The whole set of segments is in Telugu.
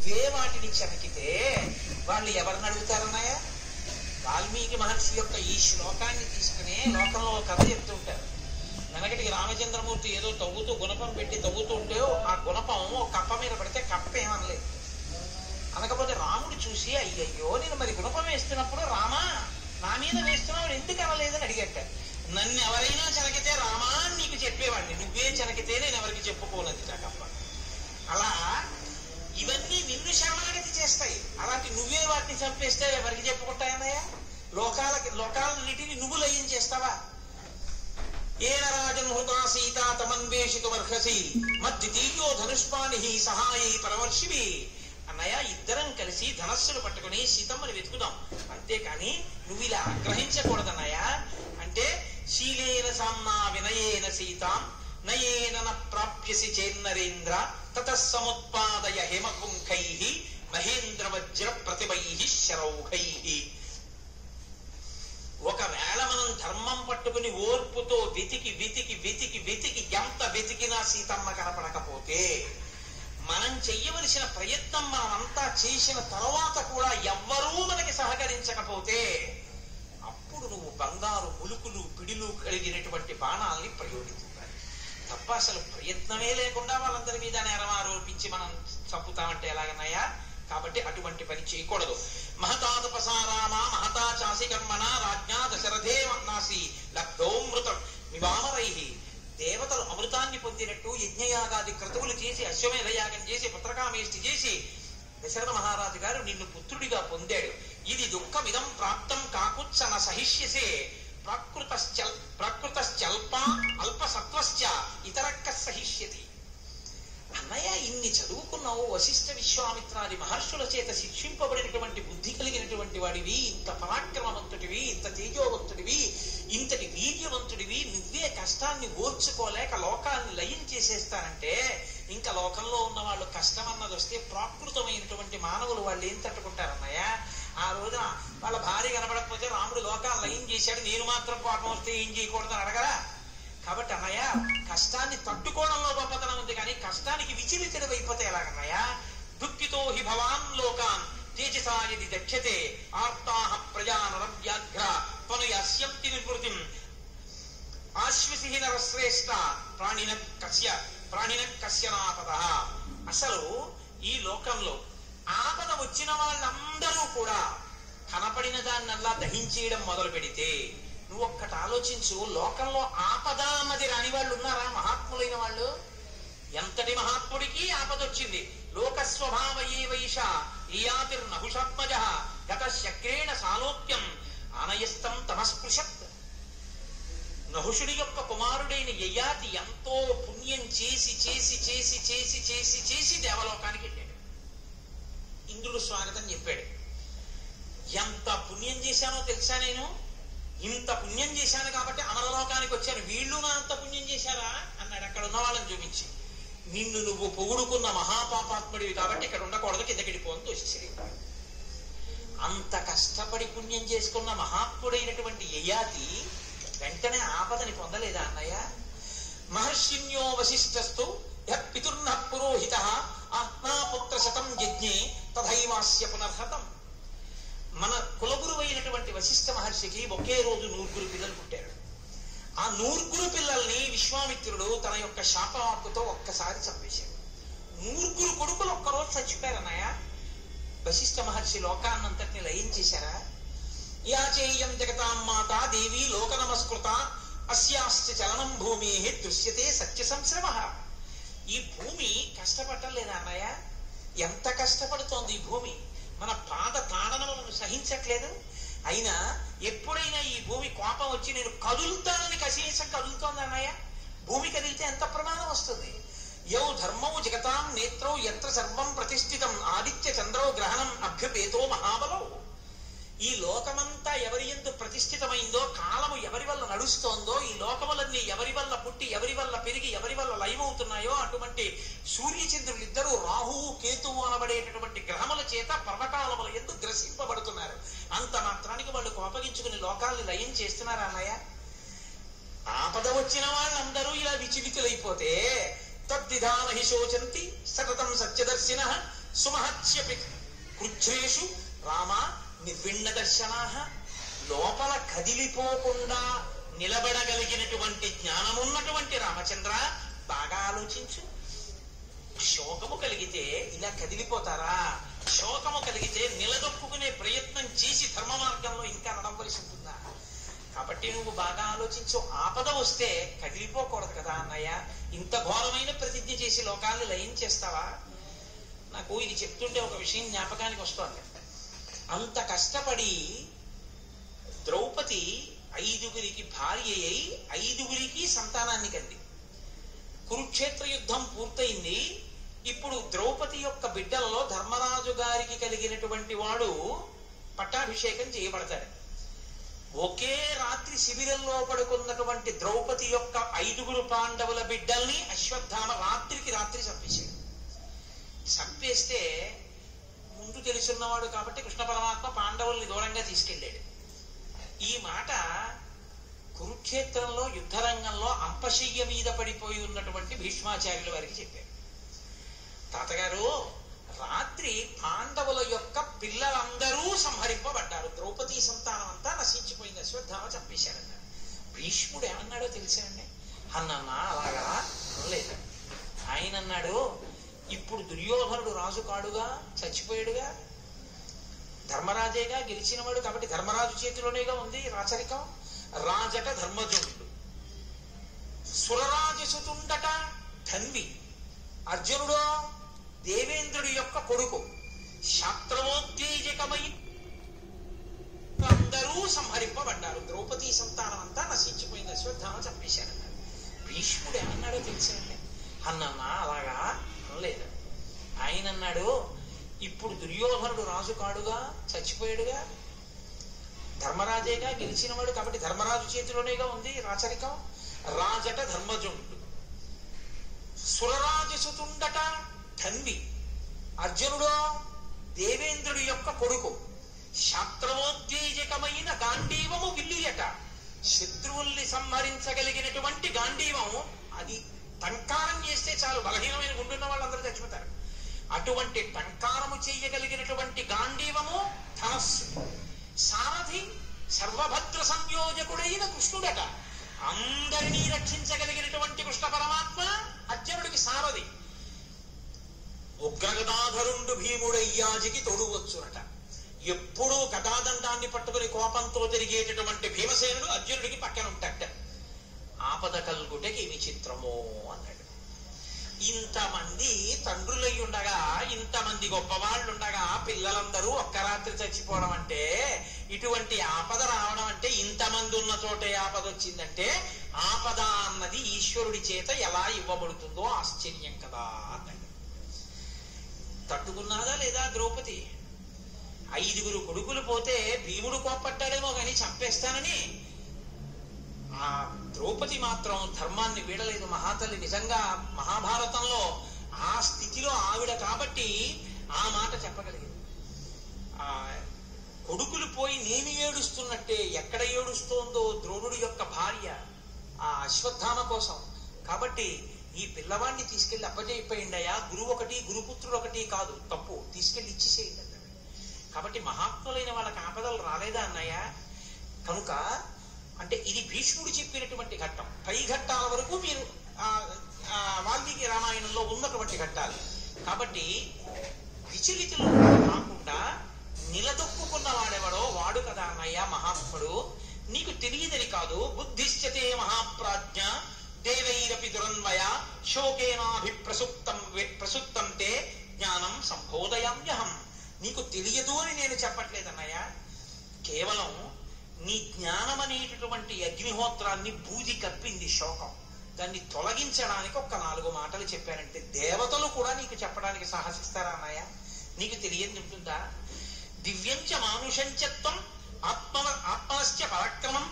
నువ్వే వాటిని చెనకితే వాళ్ళు ఎవరిని అడుగుతారన్నాయా? వాల్మీకి మహర్షి యొక్క ఈ శ్లోకాన్ని తీసుకునే లోకంలో కథ చెప్తుంటారు. వెనకటికి రామచంద్రమూర్తి ఏదో తవ్వుతూ గుణపం పెట్టి తవ్వుతూ ఉంటే ఆ గుణపం కప్ప మీద పడితే కప్ప ఏమనలేదు. అనకపోతే రాముడు చూసి అయ్యయ్యో నేను మరి గుణపం వేస్తున్నప్పుడు రామా నా మీద వేస్తున్నావు ఎందుకు అనలేదని అడిగట. నన్ను ఎవరైనా చెనకితే రామా నీకు చెప్పేవాడిని, నువ్వే చెనకితే నేను ఎవరికి చెప్పుకోనది నా కప్ప. అలా ఇవన్నీ నిన్ను శరణాగతి చేస్తాయి. అలాంటి నువ్వే వాటిని చంపేస్తే ఎవరికి చెప్పుకుంటాయన్నయ్యా? లోకాలన్నిటిని నువ్వు లయం చేస్తావా? ఏన రాజన్ హృతా సీత తమన్వేషితుమర్హసి మద్వితీయో ధనుష్పాణి సహాయై పరవర్షివి. అన్నయ్య ఇద్దరం కలిసి ధనస్సులు పట్టుకుని సీతమ్మని వెతుకుదాం, అంతేకాని నువ్వు ఇలా ఆగ్రహించకూడదన్నయ్యా. అంటే శీలేన సామ్నా వినయేన సీతాం నయేన న ప్రాప్యసి చేన్నరేంద్ర తతః సముత్పాదయ హేమపుంఖై మహేంద్ర వజ్ర ప్రతిభై శరౌఘై. ఒకవేళ మనం ధర్మం పట్టుకుని ఓర్పుతో వెతికి వెతికి వెతికి వెతికి ఎంత వెతికినా సీతమ్మ కనపడకపోతే, మనం చెయ్యవలసిన ప్రయత్నం మనమంతా చేసిన తర్వాత కూడా ఎవ్వరూ మనకి సహకరించకపోతే, అప్పుడు నువ్వు బంగారు ములుకులు పిడులు కలిగినటువంటి బాణాల్ని ప్రయోగించాలి తప్ప అసలు ప్రయత్నమే లేకుండా వాళ్ళందరి మీద నేరం ఆరోపించి మనం చంపుతామంటే ఎలాగన్నాయా? కాబట్టి అటువంటి పని చేయకూడదు. మహతాతపసారామ మహతా చాసి కర్మణ రాజ్ఞా దశరథే నాసి లబ్ధోమృతం వివామరై. దేవతలు అమృతాన్ని పొందినట్టు యజ్ఞయాగాది క్రతువులు చేసి అశ్వమేధ యాగం చేసి పుత్రకామేష్టి చేసి దశరథ మహారాజు గారు నిన్ను పుత్రుడిగా పొందాడు. ఇది దుఃఖమిదం ప్రాప్తం కాకుత్సన సహిష్యసే ప్రకృతశ్చల్ప అల్ప సత్వశ్చ ఇతరక్క సహిష్యతి. అన్నయ్య ఇన్ని చదువుకున్నావు, వశిష్ఠ విశ్వామిత్రాది మహర్షుల చేత శిక్షింపబడినటువంటి బుద్ధి కలిగినటువంటి వాడివి, ఇంత పరాక్రమవంతుడివి, ఇంత తేజోవంతుడివి, ఇంతటి వీర్యవంతుడివి, నువ్వే కష్టాన్ని ఓర్చుకోలేక లోకాన్ని లయం చేసేస్తానంటే ఇంకా లోకంలో ఉన్న వాళ్ళు కష్టం అన్నది వస్తే ప్రాకృతమైనటువంటి మానవులు వాళ్ళు ఏం తట్టుకుంటారన్నయ్య? ఆ రోజున వాళ్ళ భార్య కనబడకపోతే రాముడు లోకాన్ని లయం చేశాడు, నేను మాత్రం కోపం వస్తే ఏం చేయకూడదని అడగరా? కాబట్టి అన్నయ్య కష్టాన్ని తట్టుకోవడంలో గొప్పతనం ఉంది, కానీ కష్టానికి విచలితుడు అయిపోతే ఎలాగన్నయ్యా? దుఃఖితో హి భవాన్ లోకాన్ తేజసాయది దక్షతే ఆర్తాహ ప్రజానరవ్యాఘ్ర త్వనుయాస్యంతి వికృతిం ఆశ్వసిహి నరశ్రేష్ఠ ప్రాణిన కస్యనాపద. అసలు ఈ లోకంలో ఆపద వచ్చిన వాళ్ళందరూ కూడా కనపడిన దాన్నల్లా దహించేయడం మొదలు పెడితే నువ్వు ఒక్కటి ఆలోచించు, లోకంలో ఆపద అన్నది రాని వాళ్ళు ఉన్నారా? మహాత్ములైన వాళ్ళు. ఎంతటి మహాత్ముడికి ఆపదొచ్చింది. లోకస్వభావయే వైష ఇయాతిర్నహుషాత్మజ గత శక్రేణ సాలోక్యం ఆనయస్తం తమస్పృశత్. నహుషుడి యొక్క కుమారుడైన యయాతి ఎంతో పుణ్యం చేసి చేసి చేసి చేసి చేసి చేసి దేవలోకానికి వెళ్ళాడు. ఇంద్రుడు స్వాగతం చెప్పాడు. ఎంత పుణ్యం చేశానో తెలుసా, నేను ఇంత పుణ్యం చేశాను కాబట్టి అమరలోకానికి వచ్చాను, వీళ్ళు నా అంత పుణ్యం చేశారా అన్నాడు అక్కడ ఉన్న వాళ్ళని చూపించి. నిన్ను నువ్వు పొగుడుకున్న మహాపాపాత్ముడివి కాబట్టి ఇక్కడ ఉండకూడదు, కిందకిడిపోని తోసేసాడు. అంత కష్టపడి పుణ్యం చేసుకున్న మహాత్ముడైనటువంటి యయాతి వెంటనే ఆపదని పొందలేదా అన్నయ్య? మహర్షిన్యో వశిష్ఠస్తు పితుర్న పురోహిత ఆత్మాపుత్ర శతం యజ్ఞే తథైవాస్య పునర్హతం. మన కులగురువు అయినటువంటి వశిష్ఠ మహర్షికి ఒకే రోజు 9 పిల్లలు పుట్టారు. ఆ 9 పిల్లల్ని విశ్వామిత్రుడు తన యొక్క శాపవాక్కుతో ఒక్కసారి చంపేశాడు. 9 కొడుకులు ఒక్కరోజు చచ్చిపోయారన్నయ్య. వశిష్ఠ మహర్షి లోకాన్నంతటిని లయం చేశారా? యాచేయం జగతాం మాత దేవి లోక నమస్కృత అస్యాశ్చ చలనం భూమి దృశ్యతే సత్య సంశ్రమ. ఈ భూమి కష్టపడలేదా అన్నయ్య? ఎంత కష్టపడుతోంది ఈ భూమి. మన పాద తాడనములను సహించట్లేదు. అయినా ఎప్పుడైనా ఈ భూమి కోపం వచ్చి నేను కదులుతానని కశేషం కదులుతోంది అన్నయ్య? భూమి కదిలితే ఎంత ప్రమాదం వస్తుంది. యౌ ధర్మౌ జగతాం నేత్రౌ యత్ర సర్వం ప్రతిష్ఠితం ఆదిత్య చంద్రో గ్రహణం అభ్యుపేతో మహాబలౌ. ఈ లోకమంతా ఎవరి యందు ప్రతిష్ఠితమైందో, కాలము ఎవరి వల్ల నడుస్తోందో, ఈ లోకములన్నీ ఎవరి వల్ల పుట్టి ఎవరి వల్ల పెరిగి ఎవరి వల్ల లయమవుతున్నాయో అటువంటి సూర్యచంద్రులు ఇద్దరు రాహువు కేతువు అనబడేటటువంటి గ్రహముల చేత పర్వకాలముల యందు గ్రసింపబడుతున్నారు. అంత మాత్రానికి వాళ్ళు కోపగించుకుని లోకాల్ని లయం చేస్తున్నారా అన్నయ్య? ఆపద వచ్చిన వాళ్ళందరూ ఇలా విచలితులైపోతే తద్విధాన హి శోచంతి సతతం సత్యదర్శినః సుమహత్యపి కృచ్ఛ్రేషు రామ నిర్విణ్ణ దర్శనాః. లోపల కదిలిపోకుండా నిలబడగలిగినటువంటి జ్ఞానమున్నటువంటి రామచంద్ర, బాగా ఆలోచించు. శోకము కలిగితే ఇలా కదిలిపోతారా? శోకము కలిగితే నిలదొక్కునే ప్రయత్నం చేసి ధర్మ మార్గంలో ఇంకా నడవలసి ఉంటుందా? కాబట్టి నువ్వు బాగా ఆలోచించు. ఆపద వస్తే కదిలిపోకూడదు కదా అన్నయ్య. ఇంత ఘోరమైన ప్రతిజ్ఞ చేసి లోకాన్ని లయం చేస్తావా? నాకు ఇది చెప్తుంటే ఒక విషయం జ్ఞాపకానికి వస్తోంది. అంత కష్టపడి ద్రౌపది 5గురికి భార్య అయి 5గురికి సంతానాన్ని కంది. కురుక్షేత్ర యుద్ధం పూర్తయింది. ఇప్పుడు ద్రౌపది యొక్క బిడ్డలలో ధర్మరాజు గారికి కలిగినటువంటి వాడు పట్టాభిషేకం చేయబడతాడు. ఒకే రాత్రి శిబిరంలో పడుకున్నటువంటి ద్రౌపది యొక్క 5గురు పాండవుల బిడ్డల్ని అశ్వత్థామ రాత్రికి రాత్రి చంపేశాడు. చంపేస్తే ముందు తెలుసున్నవాడు కాబట్టి కృష్ణ పరమాత్మ పాండవుల్ని దూరంగా తీసుకెళ్ళాడు. ఈ మాట కురుక్షేత్రంలో యుద్ధరంగంలో అంపశయ్య మీద పడిపోయి ఉన్నటువంటి భీష్మాచార్యుల వారికి చెప్పారు. తాతగారు, రాత్రి పాండవుల యొక్క పిల్లలందరూ సంహరింపబడ్డారు. ద్రౌపదీ సంతానం అంతా నశించిపోయింది. అశ్వత్థామ చంపేశారన్నారు. భీష్ముడు ఏమన్నాడో తెలిసానండి. అన్నన్నా అలాగా అనలేదు. ఆయన అన్నాడు, ఇప్పుడు దుర్యోధనుడు రాజు కాడుగా, చచ్చిపోయాడుగా, ధర్మరాజేగా గెలిచినవాడు కాబట్టి ధర్మరాజు చేతిలోనేగా ఉంది రాచరికం. రాజట ధర్మజుడు, సురరాజసుతుండట ధన్వి. అర్జునుడు దేవేంద్రుడి యొక్క కొడుకు. శాస్త్రమోత్తేజకమై అందరూ సంహరింపబడ్డారు. ద్రౌపదీ సంతానం అంతా నశించిపోయింది. అశ్వత్థామ చంపేశారన్నారు. భీష్ముడు ఏమన్నాడో తెలిసానండి. అన్నన్నా అలాగా అనలేదు. ఆయన అన్నాడు, ఇప్పుడు దుర్యోధనుడు రాజు కాడుగా, చచ్చిపోయాడుగా, ధర్మరాజేగా గెలిచినవాడు కాబట్టి ధర్మరాజు చేతిలోనేగా ఉంది రాచరికం. రాజట ధర్మజుడు, సురరాజసుతుండట ధన్వి. అర్జునుడు దేవేంద్రుడి యొక్క కొడుకు. శాస్త్రమోత్తేజకమైన గాంధీవము విల్లుయట. శత్రువుల్ని సంహరించగలిగినటువంటి గాంధీవం, అది టంకారం చేస్తే చాలు, బలహీనమైన గుండున్న వాళ్ళందరూ చచ్చిపోతారు. అటువంటి టంకారము చేయగలిగినటువంటి గాంధీవము ధనస్సు. సారథి సర్వభద్ర సంయోజకుడైన కృష్ణుడట. అందరినీ రక్షించగలిగినటువంటి కృష్ణ పరమాత్మ అర్జునుడికి సారథి. ఉగ్రగదాధరుండు భీముడయ్యాజికి తొడువచ్చునట. ఎప్పుడూ గదాదండాన్ని పట్టుకుని కోపంతో తిరిగేటటువంటి భీమసేనుడు అర్జునుడికి పక్కన ఉంటాట. ఆపద కల్గుటకి విచిత్రమో అన్నాడు. ఇంతమంది తండ్రులై ఉండగా, ఇంతమంది గొప్పవాళ్ళు ఉండగా పిల్లలందరూ ఒక్క రాత్రి చచ్చిపోవడం అంటే, ఇటువంటి ఆపద రావడం అంటే, ఇంతమంది ఉన్న చోటే ఆపద వచ్చిందంటే, ఆపద అన్నది ఈశ్వరుడి చేత ఎలా ఇవ్వబడుతుందో ఆశ్చర్యం కదా అన్నాడు. తట్టుకున్నాదా లేదా ద్రౌపది? 5గురు కొడుకులు పోతే భీముడు కోప్పట్టాడేమో కానీ చంపేస్తానని. ఆ ద్రౌపది మాత్రం ధర్మాన్ని వీడలేదు. మహాతల్లి నిజంగా మహాభారతంలో ఆ స్థితిలో ఆవిడ కాబట్టి ఆ మాట చెప్పగలిగింది. ఆ కొడుకులు పోయి నేను ఏడుస్తున్నట్టే ఎక్కడ ఏడుస్తోందో ద్రోణుడి యొక్క భార్య ఆ అశ్వత్థామ కోసం. కాబట్టి ఈ పిల్లవాడిని తీసుకెళ్లి అప్పజెప్పిపోయింది అయ్యా. గురువు ఒకటి, గురుపుత్రుడు ఒకటి కాదు, తప్పు, తీసుకెళ్లి ఇచ్చిసేయండి అన్నాడు. కాబట్టి మహాత్ములైన వాళ్ళకి ఆపదలు రాలేదా అన్నయ్య? కనుక అంటే ఇది భీష్ముడు చెప్పినటువంటి ఘట్టం. పై ఘట్టాల వరకు మీరు వాల్మీకి రామాయణంలో ఉన్నటువంటి ఘట్టాలు. కాబట్టి విచలితులు కాకుండా నిలదొక్కున్న వాడెవడో వాడు కదా అన్నయ్య మహాత్ముడు. నీకు తెలియదని కాదు. బుద్ధిశ్చతే మహాప్రాజ్ఞ దేవైరపి దురన్వయ శోకేనాభిప్రసుప్తం తే జ్ఞానం సంబోధయామ్యహం. నీకు తెలియదు అని నేను చెప్పట్లేదన్నయ్య. కేవలం నీ జ్ఞానం అనేటటువంటి అగ్నిహోత్రాన్ని బూది కప్పింది శోకం. దాన్ని తొలగించడానికి ఒక్క 4 మాటలు చెప్పానంటే దేవతలు కూడా నీకు చెప్పడానికి సాహసిస్తారా అన్నయ్య? నీకు తెలియదు ఉంటుందా? దివ్యంచ మానుషంచత్వం ఆత్మనశ్చ పరాక్రమం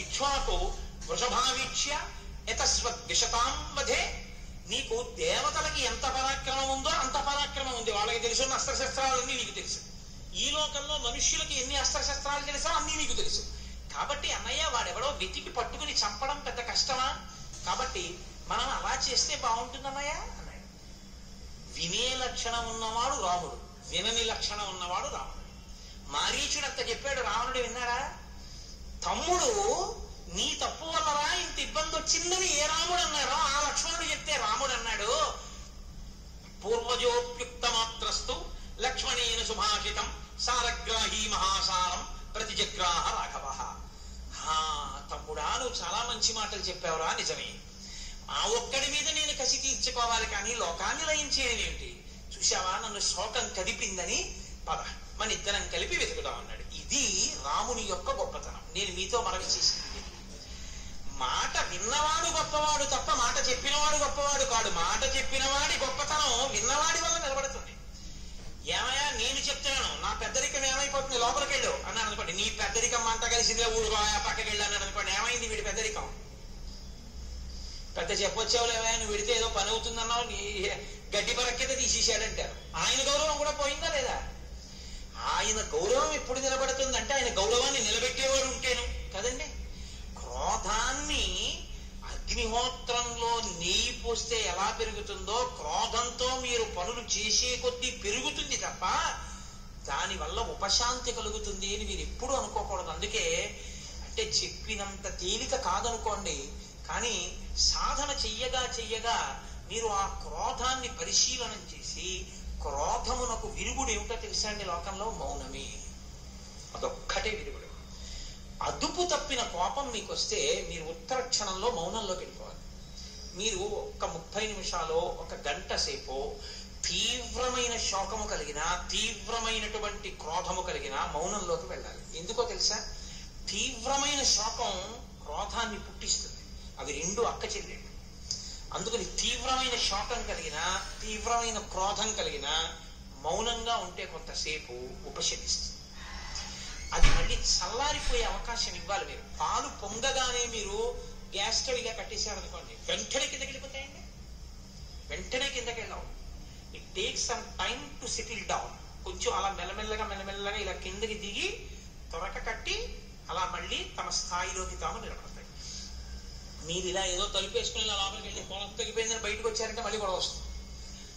ఇక్ష్వాకు వృషభావీక్ష్య యతస్వద్విషతాం వధే. నీకు దేవతలకి ఎంత పరాక్రమం ఉందో అంత పరాక్రమం ఉంది. వాళ్ళకి తెలుసున్న అస్త్రశస్త్రాలన్నీ నీకు తెలుసు. ఈ లోకంలో మనుష్యులకి ఎన్ని అస్త్రశస్త్రాలు తెలుసో అన్నీ నీకు తెలుసు. కాబట్టి అన్నయ్య వాడెవడో వెతికి పట్టుకుని చంపడం పెద్ద కష్టమా? కాబట్టి మనం అలా చేస్తే బాగుంటుందన్నయ్య అన్నాడు. వినే లక్షణం ఉన్నవాడు రాముడు, వినని లక్షణం ఉన్నవాడు రాముడు. మారీచుడు అంత చెప్పాడు, రావణుడు విన్నాడా? తమ్ముడు నీ తప్పు వల్లరా ఇంత ఇబ్బంది వచ్చిందని ఏ రాముడు అన్నాడో ఆ లక్ష్మణుడు చెప్తే రాముడు అన్నాడు, పూర్వజోప్యుక్త మాత్రస్తు లక్ష్మణేన సుభాషితం సారగ్రాహీ మహాసారం ప్రతిజగ్రాహ రాఘవ. తమ్ముడా, నువ్వు చాలా మంచి మాటలు చెప్పావురా, నిజమే. ఆ ఒక్కడి మీద నేను కసి తీర్చుకోవాలి, కానీ లోకాన్ని లయించేది ఏమిటి? చూశావా, నన్ను శోకం కదిపిందని, పద మన ఇద్దరం కలిపి వెతుకుదాం అన్నాడు. ఇది రాముని యొక్క గొప్పతనం. నేను మీతో మనవి చేసింది, మాట విన్నవాడు గొప్పవాడు తప్ప మాట చెప్పినవాడు గొప్పవాడు కాడు. మాట చెప్పినవాడి గొప్పతనం విన్నవాడి వల్ల నిలబడుతుంది. ఏమయ్యా, నేను చెప్తున్నాను, నా పెద్దరికం ఏమైపోతుంది, లోపలికి వెళ్ళు అన్నాడు అనుకోండి. నీ పెద్దరికం అంతా కలిసిందే ఊరుగా పక్కకి వెళ్ళి అన్నాడు అనుకోండి, ఏమైంది వీడి పెద్దరికం? పెద్ద చెప్పొచ్చావు లేవా, నువ్వు విడితే ఏదో పని అవుతుందన్నావు, నీ గడ్డి పరక్కిత తీసేశాడంటారు. ఆయన గౌరవం కూడా పోయిందా లేదా? ఆయన గౌరవం ఎప్పుడు నిలబడుతుందంటే ఆయన గౌరవాన్ని నిలబెట్టేవాడు ఉంటేను కదండి. క్రోధాన్ని అగ్నిహోత్రంలో నెయ్యి పోస్తే ఎలా పెరుగుతుందో క్రోధంతో మీరు పనులు చేసే కొద్దీ పెరుగుతుంది తప్ప దానివల్ల ఉపశాంతి కలుగుతుంది అని మీరు ఎప్పుడు అనుకోకూడదు. అందుకే అంటే చెప్పినంత తేలిక కాదనుకోండి, కానీ సాధన చెయ్యగా చెయ్యగా మీరు ఆ క్రోధాన్ని పరిశీలనం చేసి క్రోధమునకు విరుగుడు ఏమిటో తెలుసా అండి? లోకంలో మౌనమే, అదొక్కటే విరుగుడు. అదుపు తప్పిన కోపం మీకు వస్తే మీరు ఉత్తర క్షణంలో మౌనంలోకి వెళ్ళిపోవాలి. మీరు ఒక 30 నిమిషాలు, ఒక గంట సేపు తీవ్రమైన శోకము కలిగిన, తీవ్రమైనటువంటి క్రోధము కలిగిన మౌనంలోకి వెళ్ళాలి. ఎందుకో తెలుసా? తీవ్రమైన శోకం క్రోధాన్ని పుట్టిస్తుంది. అవి రెండు అక్క చెల్లెళ్ళు. అందుకని తీవ్రమైన శోకం కలిగిన, తీవ్రమైన క్రోధం కలిగిన మౌనంగా ఉంటే కొంతసేపు ఉపశమిస్తుంది. అది మళ్ళీ చల్లారిపోయే అవకాశం ఇవ్వాలి. మీరు పాలు పొంగగానే మీరు గ్యాస్ స్టవ్ ఇలా కట్టేశారనుకోండి, వెంటనే కిందకి వెళ్ళిపోతాయండి, వెంటనే కిందకి వెళ్ళాం. It takes some time to settle down. కొంచెం అలా మెల్లమెల్లగా ఇలా కిందకి దిగి త్వరక కట్టి అలా మళ్ళీ తమ స్థాయిలోకి తాము నిలబడతాయి. మీరు ఇలా ఏదో తలుపేసుకుని ఇలా లోపలికి వెళ్ళి పొలం తగ్గిపోయిందని బయటకు వచ్చారంటే మళ్ళీ గొడవ వస్తుంది.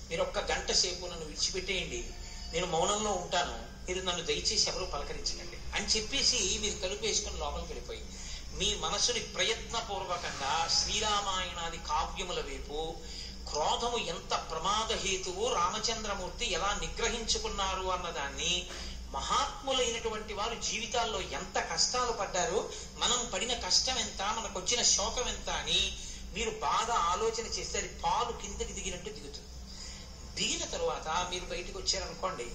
మీరు ఒక్క గంట సేపు నన్ను విడిచిపెట్టేయండి, నేను మౌనంలో ఉంటాను, మీరు నన్ను దయచేసి ఎవరు పలకరించకండి అని చెప్పేసి మీరు తలుపు వేసుకుని లోపలికి వెళ్ళిపోయి మీ మనసుని ప్రయత్నపూర్వకంగా శ్రీరామాయణాది కావ్యముల వైపు క్రోధము ఎంత ప్రమాద హేతువు, రామచంద్రమూర్తి ఎలా నిగ్రహించుకున్నారు అన్నదాన్ని, మహాత్ములైనటువంటి వారు జీవితాల్లో ఎంత కష్టాలు పడ్డారు, మనం పడిన కష్టం ఎంత, మనకు వచ్చిన శోకం ఎంత అని మీరు బాగా ఆలోచన చేస్తే అది పాలు కిందకి దిగినట్టు దిగుతుంది. దిగిన తరువాత మీరు బయటకు వచ్చారనుకోండి,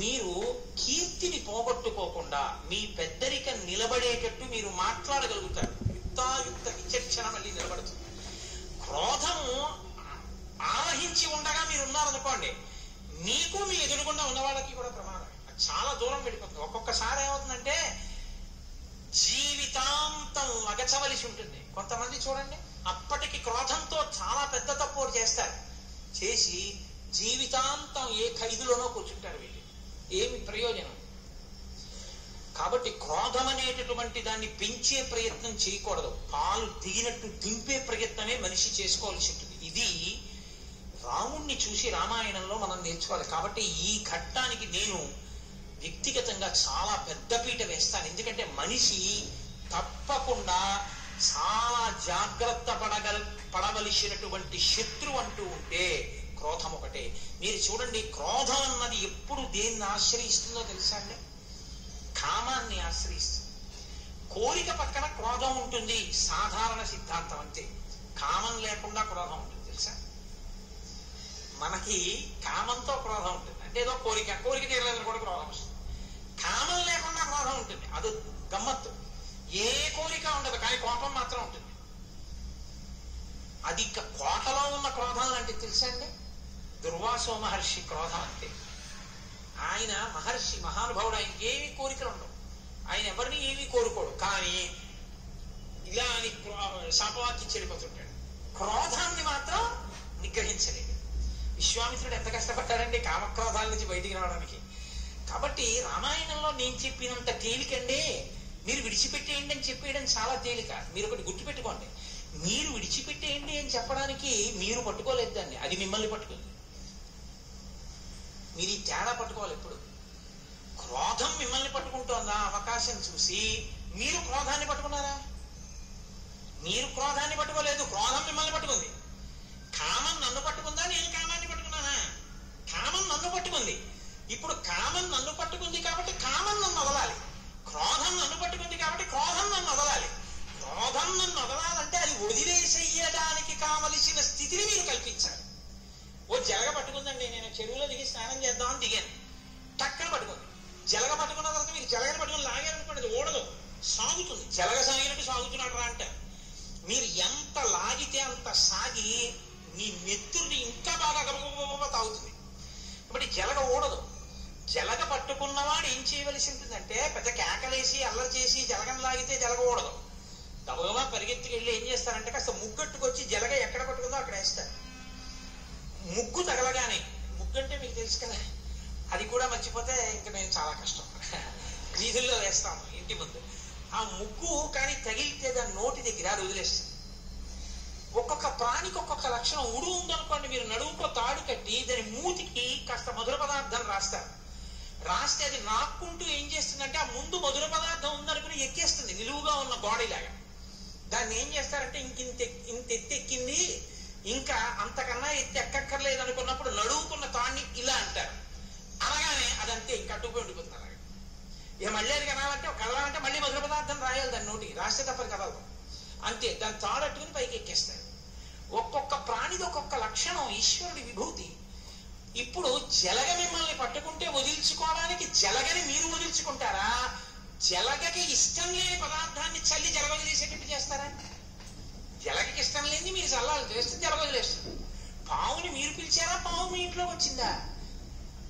మీరు కీర్తిని పోగొట్టుకోకుండా మీ పెద్దరిక నిలబడేటట్టు మీరు మాట్లాడగలుగుతారు. యుక్తాయుక్త విచక్షణ మళ్ళీ నిలబడుతుంది. క్రోధము ఆవహించి ఉండగా మీరు ఉన్నారనుకోండి, మీకు మీ ఎదురుగుండా ఉన్నవాళ్ళకి కూడా ప్రమాదం. చాలా దూరం వెళ్ళిపోతుంది. ఒక్కొక్కసారి ఏమవుతుందంటే జీవితాంతం లగచవలసి ఉంటుంది. కొంతమంది చూడండి, అప్పటికి క్రోధంతో చాలా పెద్ద తప్పు చేస్తారు, చేసి జీవితాంతం ఏ ఖైదులోనో కూర్చుంటారు. వీళ్ళు ఏమి ప్రయోజనం? కాబట్టి క్రోధం అనేటటువంటి దాన్ని పెంచే ప్రయత్నం చేయకూడదు. పాలు దిగినట్టు దింపే ప్రయత్నమే మనిషి చేసుకోవాల్సి ఉంటుంది. ఇది రాముణ్ణి చూసి రామాయణంలో మనం నేర్చుకోవాలి. కాబట్టి ఈ ఘట్టానికి నేను వ్యక్తిగతంగా చాలా పెద్దపీట వేస్తాను. ఎందుకంటే మనిషి తప్పకుండా చాలా జాగ్రత్త పడవలసినటువంటి శత్రువు అంటూ ఉంటే క్రోధం ఒకటే. మీరు చూడండి, క్రోధం అన్నది ఎప్పుడు దేన్ని ఆశ్రయిస్తుందో తెలుసా అండి? కామాన్ని ఆశ్రయిస్తుంది. కోరిక పక్కన క్రోధం ఉంటుంది, సాధారణ సిద్ధాంతం అంతే. కామం లేకుండా క్రోధం ఉంటుంది తెలుసా? మనకి కామంతో క్రోధం ఉంటుంది, అంటే ఏదో కోరిక తీరలేదని కూడా క్రోధం వస్తుంది. కామం లేకుండా క్రోధం ఉంటుంది, అది గమ్మత్తు. ఏ కోరిక ఉండదు, కానీ కోపం మాత్రం ఉంటుంది. అది కోటలో ఉన్న క్రోధం లాంటిది తెలుసా అండి? దుర్వాసో మహర్షి క్రోధం అంటే, ఆయన మహర్షి మహానుభావుడు, ఆయనకి ఏమి కోరికలు ఉండవు, ఆయన ఎవరిని ఏమీ కోరుకోడు, కానీ ఇలా అని శాపవాక్యం చెడిపోతుంటాడు. క్రోధాన్ని మాత్రం నిగ్రహించలేదు. విశ్వామిత్రుడు ఎంత కష్టపడ్డాడండి కామక్రోధాల నుంచి బయటికి రావడానికి. కాబట్టి రామాయణంలో నేను చెప్పినంత తేలికండి, మీరు విడిచిపెట్టేయండి అని చెప్పేయడం చాలా తేలిక. మీరు ఒకటి గుర్తుపెట్టుకోండి, మీరు విడిచిపెట్టేయండి అని చెప్పడానికి మీరు పట్టుకోలేదు దాన్ని, అది మిమ్మల్ని పట్టుకుంది. మీరు ఈ తేడా పట్టుకోవాలి. ఎప్పుడు క్రోధం మిమ్మల్ని పట్టుకుంటోందా అవకాశం చూసి మీరు క్రోధాన్ని పట్టుకున్నారా? మీరు క్రోధాన్ని పట్టుకోలేదు, క్రోధం మిమ్మల్ని పట్టుకుంది. కామం నన్ను పట్టుకుందా, నేను కామాన్ని పట్టుకున్నానా? కామం నన్ను పట్టుకుంది. ఇప్పుడు కామం నన్ను పట్టుకుంది కాబట్టి కామం నన్ను వదలాలి. క్రోధం నన్ను పట్టుకుంది కాబట్టి క్రోధం నన్ను వదలాలి. క్రోధం నన్ను వదలాలంటే అది వదిలేసేయడానికి కావలసిన స్థితిని మీరు కల్పించాలి. ఓ జలగ పట్టుకుందండి, నేను చెరువులో దిగి స్నానం చేద్దామని దిగాను, టక్కన పట్టుకుంది. జలగ పట్టుకున్న తర్వాత మీరు జలగని పట్టుకుని లాగారనుకోండి, అది ఓడదు, సాగుతుంది. జలగ సాగినట్టు సాగుతున్నాడు రా అంటే మీరు ఎంత లాగితే అంత సాగి మీ నెత్తుర్ని ఇంకా బాగా గబగబ తాగుతుంది. కాబట్టి జలగ ఓడదు. జలగ పట్టుకున్నవాడు ఏం చేయవలసి ఉంటుందంటే పెద్ద కేకలేసి అల్లరి చేసి జలగను లాగితే జలగ ఓడదు. గబగబా పరిగెత్తుకెళ్ళి ఏం చేస్తారంటే కాస్త ముగ్గట్టుకొచ్చి జలగ ఎక్కడ పట్టుకుందో అక్కడ వేస్తారు. ముగ్గు తగలగానే, ముగ్గు అంటే మీకు తెలుసు కదా, అది కూడా మర్చిపోతే ఇంకా మేము చాలా కష్టం. వీధుల్లో వేస్తాము ఇంటి ముందు. ఆ ముగ్గు కానీ తగిలితే దాని నోటి దగ్గర అది వదిలేస్తుంది. ఒక్కొక్క ప్రాణికి ఒక్కొక్క లక్షణం. ఉడు ఉందనుకోండి, మీరు నడువుకో తాడు కట్టి దాని మూతికి కాస్త మధుర పదార్థం రాస్తారు. రాస్తే అది నాక్కుంటూ ఏం చేస్తుందంటే ఆ ముందు మధుర పదార్థం ఉందనుకుని ఎక్కేస్తుంది నిలువుగా ఉన్న బాడీలాగా. దాన్ని ఏం చేస్తారంటే ఇంత ఎత్తెక్కింది, ఇంకా అంతకన్నా ఎత్తి ఎక్కక్కర్లేదు అనుకున్నప్పుడు నడువుకున్న తాడిని ఇలా అంటారు. అనగానే అదంతే ఇంకా అడ్డుపోయి ఉండిపోతుంది. అలాగే ఇక మళ్ళీ అది కదలాలంటే మళ్ళీ మధుర పదార్థం రాయాలి దాని నోటికి, రాస్తే తప్పని కదలదు. అంతే, దాన్ని తాడట్టుకుని పైకి ఎక్కేస్తారు. ఒక్కొక్క ప్రాణిది ఒక్కొక్క లక్షణం, ఈశ్వరుడి విభూతి. ఇప్పుడు జలగ మిమ్మల్ని పట్టుకుంటే వదిల్చుకోవడానికి జలగని మీరు వదిల్చుకుంటారా? జలగకి ఇష్టం లేని పదార్థాన్ని చల్లి జలగ వదిలేసేటట్టు చేస్తారా? జలగకి ఇష్టం లేని మీరు చల్లాలి చేస్తే జలగ వదిలేస్తుంది. పావుని మీరు పిలిచారా? పావు మీ ఇంట్లోకి వచ్చిందా?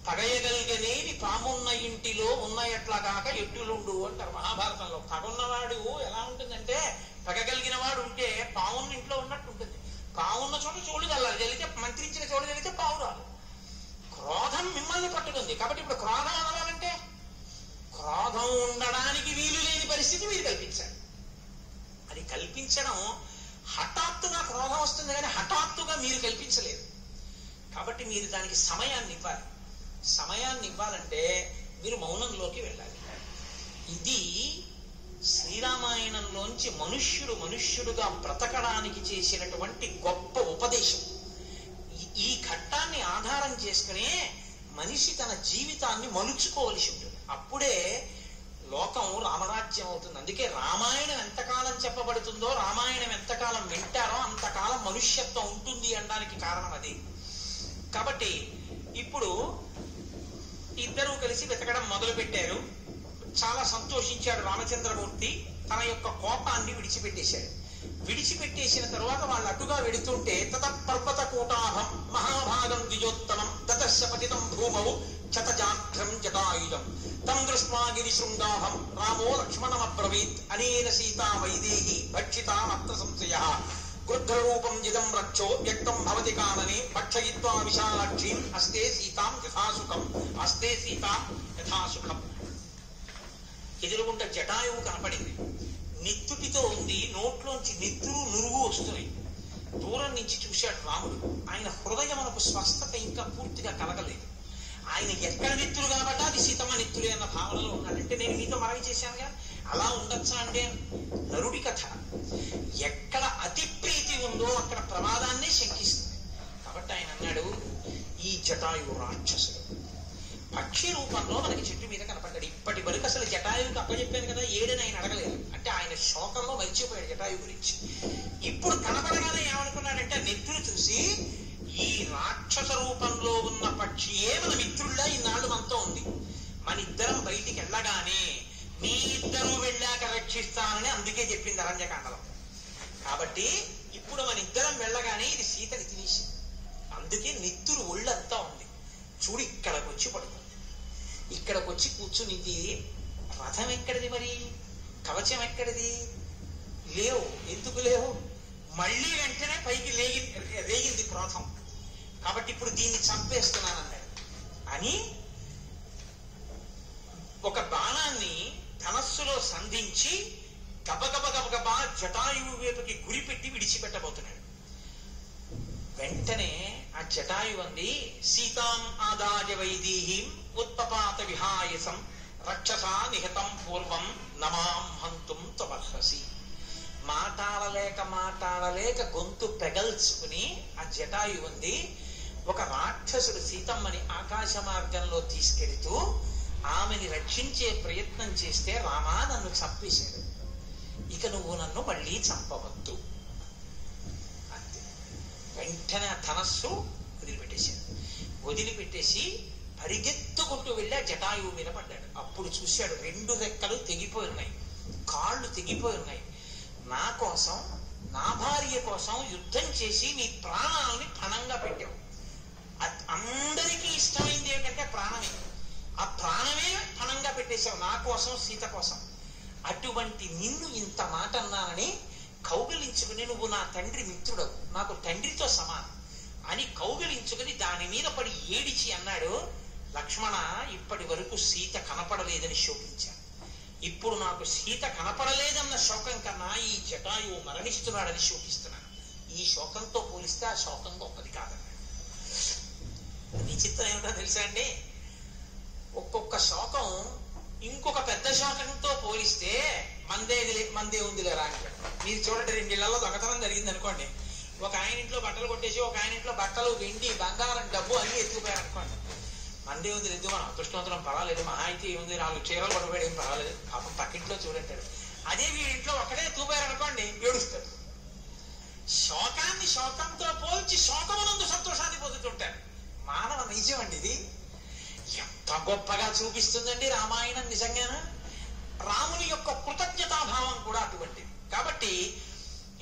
పగయగలిగనేది పామున్న ఇంటిలో ఉన్న ఎట్లా కాక ఎట్టులుండు అంటారు మహాభారతంలో. పగున్నవాడు ఎలా ఉంటుందంటే, పగగలిగిన వాడు ఉంటే పావున్న ఇంట్లో ఉన్నట్టు ఉంటుంది. పావున్న చోట చోడు చల్లాలి, జరిగితే మంత్రించిన చోటు జరిగితే పావు రాదు. క్రోధం మిమ్మల్ని పట్టుకుంది కాబట్టి ఇప్పుడు క్రోధం అనవాలంటే క్రోధం ఉండడానికి వీలు లేని పరిస్థితి మీరు కల్పించాలి. అది కల్పించడం హఠాత్తుగా క్రోధం వస్తుంది కానీ హఠాత్తుగా మీరు కల్పించలేదు. కాబట్టి మీరు దానికి సమయాన్ని ఇవ్వాలి. సమయాన్ని ఇవ్వాలంటే మీరు మౌనంలోకి వెళ్ళాలి. ఇది శ్రీరామాయణంలోంచి మనుష్యుడుగా బ్రతకడానికి చేసినటువంటి గొప్ప ఉపదేశం. ఈ ఘట్టాన్ని ఆధారం చేసుకునే మనిషి తన జీవితాన్ని మలుచుకోవలసి ఉంటుంది. అప్పుడే లోకం రామరాజ్యం అవుతుంది. అందుకే రామాయణం ఎంతకాలం చెప్పబడుతుందో, రామాయణం ఎంతకాలం వింటారో అంతకాలం మనుష్యత్వం ఉంటుంది అనడానికి కారణం అది. కాబట్టి ఇప్పుడు ఇద్దరూ కలిసి వెతకడం మొదలు పెట్టారు. చాలా సంతోషించాడు రామచంద్రమూర్తి. తన యొక్క కోపాన్ని విడిచిపెట్టేశాడు. విడిచిపెట్టేసిన తరువాత వాళ్ళు అటుగా వెడుతుంటే తత పర్వత కూటాహం మహాభాగం ద్విజోత్తమం దదర్శ పతితం భూమౌ చతజాఘ్రం జటాయుధం తం దృష్ట్వా గిరిశృంగాహం రామో లక్ష్మణమబ్రవీత్ అనేన సీతా వైదేహి భక్షితామత్ర సంశయః క్రుద్ధరూపం జిదం రక్షో వ్యక్తం భవతి కాననే భక్షయిత్వా విశాలాక్షీం అస్తే సీతాం యథాసుఖం అస్తే సీతాం యథాసుఖం. ఎదురుగుంట జటాయువు కనపడింది. నెత్తుటితో ఉంది, నోట్లోంచి నెత్తురు నురుగు వస్తున్నాయి. దూరం నుంచి చూశాడు రాముడు. ఆయన హృదయమునకు స్వస్థత ఇంకా పూర్తిగా కలగలేదు. ఆయన ఎక్కడ నెత్తురు కాబట్టి అది సీతమ్మ నెత్తులే అన్న భావనలో ఉన్నాడంటే నేను మీతో మనవి చేశానుగా, అలా ఉండొచ్చా అంటే నరుడి కథ. ఎక్కడ అతి ప్రీతి ఉందో అక్కడ ప్రమాదాన్నే శంకిస్తుంది. కాబట్టి ఆయన అన్నాడు, ఈ జటాయువు రాక్షసుడు పక్షి రూపంలో మనకి చెట్టు మీద కనపడ్డాడు. ఇప్పటి వరకు అసలు జటాయువుకి అప్పచెప్పాను కదా, ఏడని ఆయన అడగలేదు. అంటే ఆయన శోకంలో మరిచిపోయాడు జటాయువు గురించి. ఇప్పుడు కనపడగానే ఏమనుకున్నాడంటే నెత్తురు చూసి, ఈ రాక్షస రూపంలో ఉన్న పక్షియే మన మిత్రుల్లా ఇన్నాళ్ళు మనతో ఉంది. మన ఇద్దరం బయటికి వెళ్ళగానే మీ ఇద్దరు వెళ్ళాక రక్షిస్తానని అందుకే చెప్పింది అరణ్యకాండలో. కాబట్టి ఇప్పుడు మన ఇద్దరం వెళ్ళగానే ఇది సీతని తినేసింది. అందుకే నెత్తురు ఒళ్ళంతా ఉంది. చూడు ఇక్కడికి వచ్చి పడుతుంది, ఇక్కడికి వచ్చి కూర్చునింది. రథం ఎక్కడిది మరి, కవచం ఎక్కడిది? లేవు. ఎందుకు లేవు? మళ్ళీ వెంటనే పైకి రేగింది క్రోధం. కాబట్టి ఇప్పుడు దీన్ని చంపేస్తున్నానన్నాడు అని ఒక బాణాన్ని ధనస్సులో సంధించి గబగబగబగబా జటాయువు వైపుకి గురిపెట్టి విడిచిపెట్టబోతున్నాడు. వెంటనే ఆ జటాయువంది సీతాం ఆదాయ వైదీహీం ఉత్పపాత విహాయసం రక్షసా నిహతం పూర్వం నమాం హంతుం త్వమర్హసి. మాట్లాడలేక గొంతు పెగల్చుకుని ఆ జటాయువంది ఒక రాక్షసుడు సీతమ్మని ఆకాశ మార్గంలో తీసుకెడుతూ ఆమెని రక్షించే ప్రయత్నం చేస్తే రామా నన్ను చంపేశాడు, ఇక నువ్వు నన్ను మళ్ళీ చంపవద్దు అంతే. వెంటనే ఆ ధనస్సు వదిలిపెట్టేసి పరిగెత్తుకుంటూ వెళ్ళి ఆ జటాయువు మీద పడ్డాడు. అప్పుడు చూశాడు 2 రెక్కలు తెగిపోయి ఉన్నాయి, కాళ్ళు తెగిపోయి ఉన్నాయి. నా కోసం, నా భార్య కోసం యుద్ధం చేసి నీ ప్రాణాలని పణంగా పెట్టావు. అందరికీ ఇష్టమైంది ఏంటంటే ప్రాణమే. ఆ ప్రాణమే పణంగా పెట్టేశావు నా కోసం, సీత కోసం. అటువంటి నిన్ను ఇంత మాట అన్నానని కౌగిలించుకుని నువ్వు నా తండ్రి మిత్రుడవు, నాకు తండ్రితో సమానం అని కౌగిలించుకుని దాని మీద పడి ఏడిచి అన్నాడు, లక్ష్మణ ఇప్పటి వరకు సీత కనపడలేదని శోకించాను, ఇప్పుడు నాకు సీత కనపడలేదన్న శోకం కన్నా ఈ జటాయువు మరణిస్తున్నాడని శోకిస్తున్నాను. ఈ శోకంతో పోలిస్తే ఆ శోకం గొప్పది కాదన్నాడు. విచిత్రం ఏమిటో తెలుసా అండి, ఒక్కొక్క శోకం ఇంకొక పెద్ద శోకంతో పోలిస్తే మందే ఉందిలే రా అంటాడు. మీరు చూడండి, 2 ఇళ్లలో దొంగతనం జరిగింది అనుకోండి, ఒక ఆయన ఇంట్లో బట్టలు కొట్టేసి ఒక ఆయన ఇంట్లో బట్టలు, వెండి, బంగారం, డబ్బు అన్ని ఎత్తుకుపోయారు అనుకోండి. మందే ఉంది లేదు, మనం అదృష్టవంతులం పర్వాలేదు, మహా అయితే ఏముంది 4 చీరలు పడిపోయాడు ఏం పర్వాలేదు, పాపం పక్కింట్లో చూడంటాడు. అదే వీడింట్లో ఒక్కడే తూపారు అనుకోండి ఏడుస్తాడు. శోకాన్ని శోకంతో పోల్చి శోకమునందు సంతోషాన్ని పొందుతుంటారు. మానవ నిజం అండి ఇది. ఎంత గొప్పగా చూపిస్తుందండి రామాయణం నిజంగాన. రాముని యొక్క కృతజ్ఞతాభావం కూడా అటువంటిది. కాబట్టి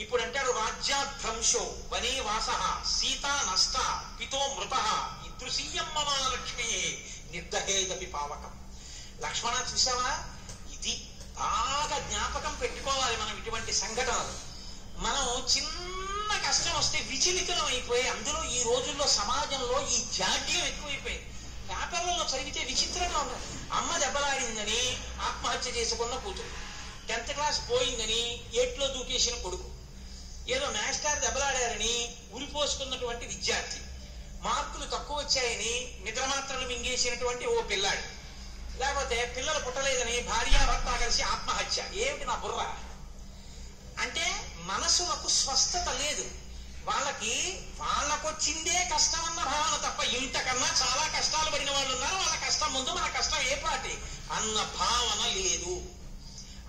ఇప్పుడు అంటాడు, రాజ్యాధ్వంసో వనే వాస సీతా నష్ట పితో మృత ఇదృశీయం మమ లక్ష్మీయే నిర్దహేదపి పావకం. లక్ష్మణ చూసావా, ఇది బాగా జ్ఞాపకం పెట్టుకోవాలి మనం. ఇటువంటి సంఘటనలు మనం చిన్న కష్టం వస్తే విచలితం అయిపోయి, అందులో ఈ రోజుల్లో సమాజంలో ఈ జాడ్యం ఎక్కువైపోయింది. పేపర్లలో చదివితే విచిత్రంగా ఉన్నది. అమ్మ దెబ్బలాడిందని ఆత్మహత్య చేసుకున్న కూతురు, 10th క్లాస్ పోయిందని ఏట్లో దూకేసిన కొడుకు, ఏదో మాస్టర్ దెబ్బలాడారని ఉరిపోసుకున్నటువంటి విద్యార్థి, మార్కులు తక్కువ వచ్చాయని నిద్రమాత్రలు మింగేసినటువంటి ఓ పిల్లాడు, లేకపోతే పిల్లలు పుట్టలేదని భార్యాభర్త కలిసి ఆత్మహత్య. ఏమిటి నా బుర్ర అంటే, మనసులకు స్వస్థత లేదు. వాళ్ళకొచ్చిందే కష్టం అన్న భావన తప్ప, ఇంతకన్నా చాలా కష్టాలు పడిన వాళ్ళు ఉన్నారు, వాళ్ళ కష్టం ముందు మన కష్టం ఏ పాటి అన్న భావన లేదు.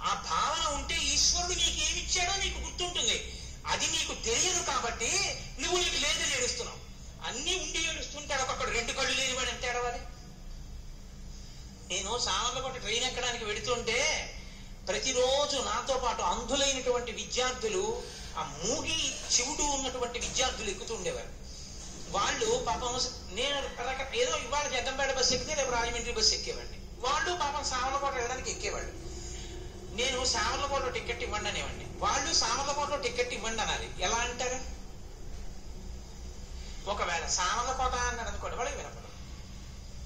ఆ భావన ఉంటే ఈశ్వరుడు నీకు ఏమిచ్చాడో నీకు గుర్తుంటుంది. అది నీకు తెలియదు కాబట్టి నువ్వు నీకు లేదని ఏడుస్తున్నావు. అన్ని ఉండి ఏడుస్తుంటాడు. ఒక్కొక్కడు 2 కళ్ళు లేనివాడు ఎంత ఏడవాలి. నేను సామర్లకోట ట్రైన్ ఎక్కడానికి వెడుతుంటే ప్రతిరోజు నాతో పాటు అంధులైనటువంటి విద్యార్థులు, ఆ మూగి చెవుడు ఉన్నటువంటి విద్యార్థులు ఎక్కుతుండేవారు. వాళ్ళు పాపం, నేను ఏదో ఇవాళ జగ్గంపేట బస్సు ఎక్కితే రేపు రాజమండ్రి బస్సు ఎక్కేవాడిని, వాళ్ళు పాపం సామర్లకోట వెళ్ళడానికి ఎక్కేవాళ్ళు. నేను సామర్లకోటలో టికెట్ ఇవ్వండి అనేవాడిని, వాళ్ళు సామర్లకోటలో టికెట్ ఇవ్వండి అనాలి. ఎలా అంటారు? ఒకవేళ సామర్లకోట అన్నాడు అనుకోండి, వాళ్ళకి వినపడదు.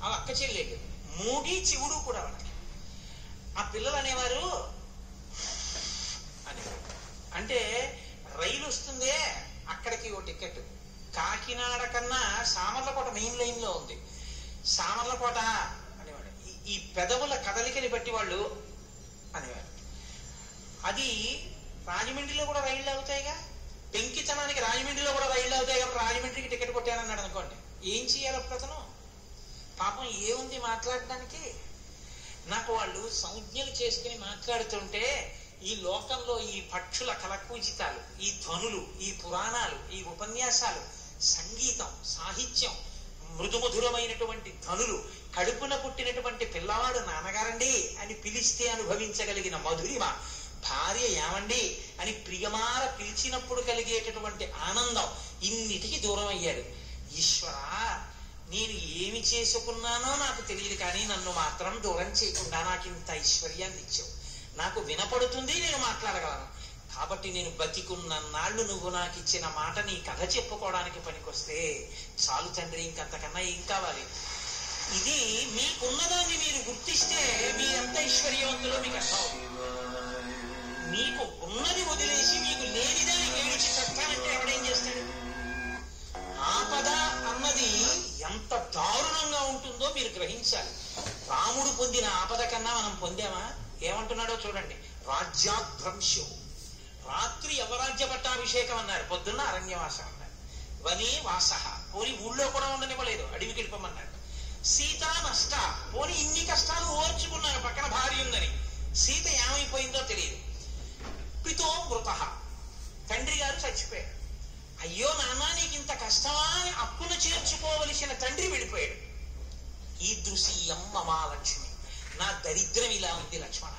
అలా అక్క చెల్లేదు, మూగి చెవుడు కూడా వాళ్ళకి. ఆ పిల్లలు అనేవారు అనేవారు, అంటే రైలు వస్తుందే అక్కడికి ఓ టికెట్, కాకినాడ కన్నా సామర్లకోట మెయిన్ లైన్ లో ఉంది, సామర్లకోట అనేవాడు. ఈ పెదవుల కదలికని బట్టి వాళ్ళు అనేవారు. అది రాజమండ్రిలో కూడా రైళ్లు అవుతాయిగా, పెంకితనానికి రాజమండ్రిలో కూడా రైళ్లు అవుతాయి కాబట్టి రాజమండ్రికి టికెట్ కొట్టానన్నాడు అనుకోండి, ఏం చేయాలి అతను? పాపం ఏముంది మాట్లాడడానికి? నాకు వాళ్ళు సంజ్ఞలు చేసుకుని మాట్లాడుతుంటే ఈ లోకంలో ఈ పక్షుల కలకూజితాలు, ఈ ధ్వనులు, ఈ పురాణాలు, ఈ ఉపన్యాసాలు, సంగీతం, సాహిత్యం, మృదుమధురమైనటువంటి ధ్వనులు, కడుపున పుట్టినటువంటి పిల్లవాడు నాన్నగారండి అని పిలిస్తే అనుభవించగలిగిన మధురిమ, భార్య ఏమండి అని ప్రియమార పిలిచినప్పుడు కలిగేటటువంటి ఆనందం, ఇన్నిటికి దూరం అయ్యాడు. ఈశ్వరా, నేను ఏమి చేసుకున్నానో నాకు తెలియదు, కానీ నన్ను మాత్రం దూరం చేయకుండా నాకు ఇంత ఐశ్వర్యాన్ని ఇచ్చావు. నాకు వినపడుతుంది, నేను మాట్లాడగలను. కాబట్టి నేను బతికున్న నాళ్ళు నువ్వు నాకు ఇచ్చిన మాట నీ కథ చెప్పుకోవడానికి పనికొస్తే చాలు తండ్రి, ఇంకంతకన్నా ఏం కావాలి? ఇది మీకున్నదాన్ని మీరు గుర్తిస్తే మీరెంత ఐశ్వర్యవంతులో మీకు అర్థం. మీకు ఉన్నది వదిలేసి మీకు లేనిదాన్ని ఏడిచి చస్తానంటే ఎవడేం చేస్తాడు? ఆపద అన్నది అన్నది ఎంత దారుణంగా ఉంటుందో మీరు గ్రహించాలి. రాముడు పొందిన ఆపద కన్నా మనం పొందామా? ఏమంటున్నాడో చూడండి. రాజ్యాభ్రంశం, రాత్రి యవరాజ్య పట్టాభిషేకం అన్నారు, పొద్దున్న అరణ్యవాసం అన్నారు. వనే వాస, పోని ఊళ్ళో కూడా ఉండనివ్వలేదు, అడవికి వెళ్ళిపోమన్నాడు. సీత నష్ట, పోని ఇన్ని కష్టాలు ఓర్చుకున్నారు, పక్కన భార్య ఉందని. సీత ఏమైపోయిందో తెలియదు. పితో మృత, తండ్రి గారు చచ్చిపోయాడు. అయ్యో నాన్న నీకు ఇంత కష్టమా అని అప్పును చేర్చుకోవలసిన తండ్రి వెళ్ళిపోయాడు. ఈదృశీయం మమాలక్ష్మి, నా దరిద్రం ఇలా ఉంది లక్ష్మణ.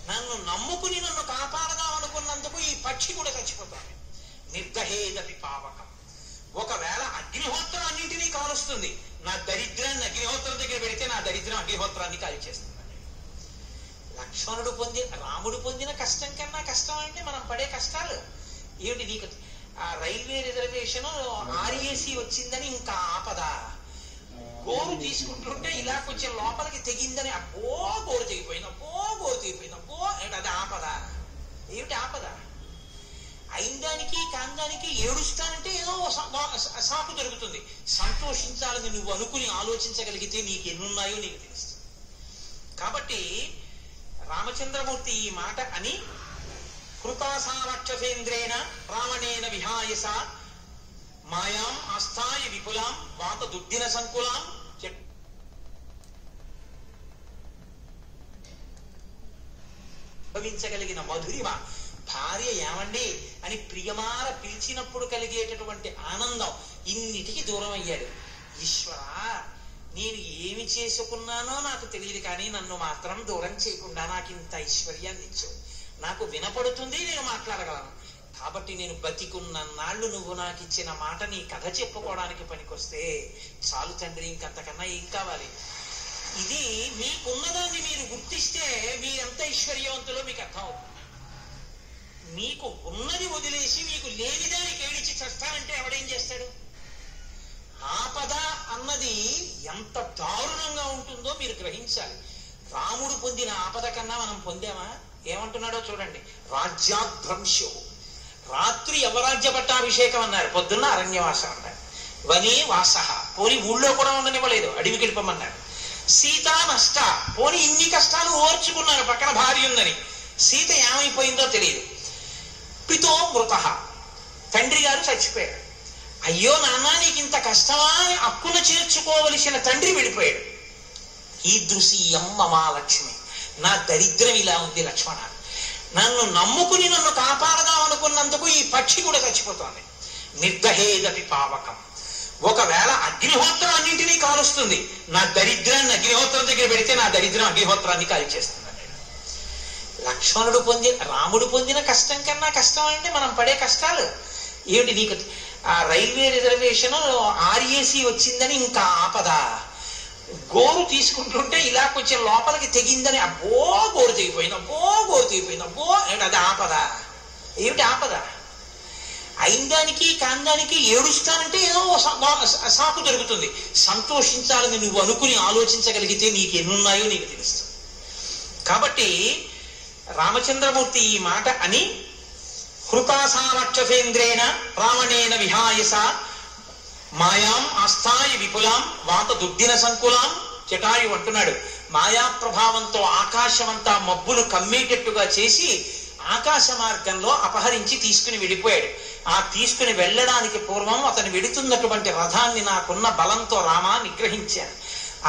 నన్ను నమ్ముకుని నన్ను కాపాడదామనుకున్నందుకు ఈ పక్షి కూడా చచ్చిపోతాను. నిర్దహేదపి పావకం, ఒకవేళ అగ్నిహోత్రం అన్నింటినీ కాలుస్తుంది, నా దరిద్రాన్ని అగ్నిహోత్రం దగ్గర పెడితే నా దరిద్రం అగ్నిహోత్రాన్ని కాల్చేస్తుంది. లక్ష్మణుడు రాముడు పొందిన కష్టం కన్నా కష్టం అంటే మనం పడే కష్టాలు ఏమిటి? నీకు ఆ రైల్వే రిజర్వేషన్ ఆర్ఏసీ వచ్చిందని ఇంకా ఆపద, గోరు తీసుకుంటుంటే ఇలా కొంచెం లోపలికి తెగిందని అబ్బో గోరు తెగిపోయింది, అబ్బో గోరు తెగిపోయింది, అబ్బో అది ఆపద. ఏమిటి ఆపద? అయిందానికి కాందానికి ఏడుస్తానంటే ఏదో సాకు దొరుకుతుంది. సంతోషించాలని నువ్వు అనుకుని ఆలోచించగలిగితే నీకు ఎన్నున్నాయో నీకు తెలుస్తుంది. కాబట్టి రామచంద్రమూర్తి ఈ మాట అని కృతాసారక్షసేంద్రేణ రావణేన విహాయస మాయాం ఆస్థాయ విపులాం వాత దుద్దిన సంకులాం భవించగలిగిన మధురిమ. భార్య ఏమండి అని ప్రియమార పిలిచినప్పుడు కలిగేటటువంటి ఆనందం ఇన్నిటికి దూరం అయ్యాడు. ఈశ్వరా, నేను ఏమి చేసుకున్నానో నాకు తెలియదు, కానీ నన్ను మాత్రం దూరం చేయకుండా నాకు ఇంత ఐశ్వర్యాన్ని ఇచ్చావు. నాకు వినపడుతుంది, నేను మాట్లాడగలను. కాబట్టి నేను బతికున్న నాళ్ళు నువ్వు నాకు ఇచ్చిన మాట నీ కథ చెప్పుకోవడానికి పనికొస్తే చాలు తండ్రి, ఇంకంతకన్నా ఏం కావాలి? ఇది మీకున్నదాన్ని మీరు గుర్తిస్తే మీరెంత ఐశ్వర్యవంతులో మీకు అర్థం అవుతుంది. మీకు ఉన్నది వదిలేసి మీకు లేనిదానికి ఏడిచి చస్తానంటే ఎవడేం చేస్తాడు? ఆపద అన్నది ఎంత దారుణంగా ఉంటుందో మీరు గ్రహించాలి. రాముడు పొందిన ఆపద కన్నా మనం పొందామా? ఏమంటున్నాడో చూడండి. రాజ్యాభ్రంశం, రాత్రి యవరాజ్య పట్టాభిషేకం అన్నారు, పొద్దున్న అరణ్యవాసం అన్నారు. వనే వాస, పోని ఊళ్ళో కూడా ఉండనివ్వలేదు, అడవికి వెళ్ళిపోమన్నాడు. సీత నష్ట, పోని ఇన్ని కష్టాలు ఓర్చుకున్నారు, పక్కన భార్య ఉందని. సీత ఏమైపోయిందో తెలియదు. పితో మృత, తండ్రి గారు చచ్చిపోయాడు. అయ్యో నాన్న నీకు ఇంత కష్టమా అని అప్పును చేర్చుకోవలసిన తండ్రి వెళ్ళిపోయాడు. ఈదృశీయం మమాలక్ష్మి, నా దరిద్రం ఇలా ఉంది లక్ష్మణ. నన్ను నమ్ముకుని నన్ను కాపాడదామనుకున్నందుకు ఈ పక్షి కూడా చచ్చిపోతోంది. నిర్దహేదపి పావకం, ఒకవేళ అగ్నిహోత్రం అన్నింటినీ కాలుస్తుంది, నా దరిద్రాన్ని అగ్నిహోత్రం దగ్గర పెడితే నా దరిద్రం అగ్నిహోత్రాన్ని కాల్చేస్తుంది. లక్ష్మణుడు రాముడు పొందిన కష్టం కన్నా కష్టం అంటే మనం పడే కష్టాలు ఏమిటి? నీకు ఆ రైల్వే రిజర్వేషన్ ఆర్ఏసీ వచ్చిందని ఇంకా ఆపద, గోరు తీసుకుంటుంటే ఇలా కొంచెం లోపలికి తెగిందని అబ్బో గోరు తెగిపోయింది, అబ్బో గోరు తెగిపోయింది, అబ్బో అది ఆపద. ఏమిటి ఆపద? అయిందానికి కాందానికి ఏడుస్తానంటే ఏదో సాకు దొరుకుతుంది. సంతోషించాలని నువ్వు అనుకుని ఆలోచించగలిగితే నీకు ఎన్నున్నాయో నీకు తెలుస్తుంది. కాబట్టి రామచంద్రమూర్తి ఈ మాట అని కృతాసారక్షసేంద్రేణ రావణేన విహాయస మాయాం ఆస్థాయ విపులాం వాత దుద్దిన సంకులాం. జటాయు అంటున్నాడు, మాయా ప్రభావంతో ఆకాశమంతా మబ్బులు కమ్మేటట్టుగా చేసి ఆకాశ మార్గంలో అపహరించి తీసుకుని వెళ్ళిపోయాడు. ఆ తీసుకుని వెళ్ళడానికి పూర్వం అతను వెడుతున్నటువంటి రథాన్ని నాకున్న బలంతో రామా నిగ్రహించాను.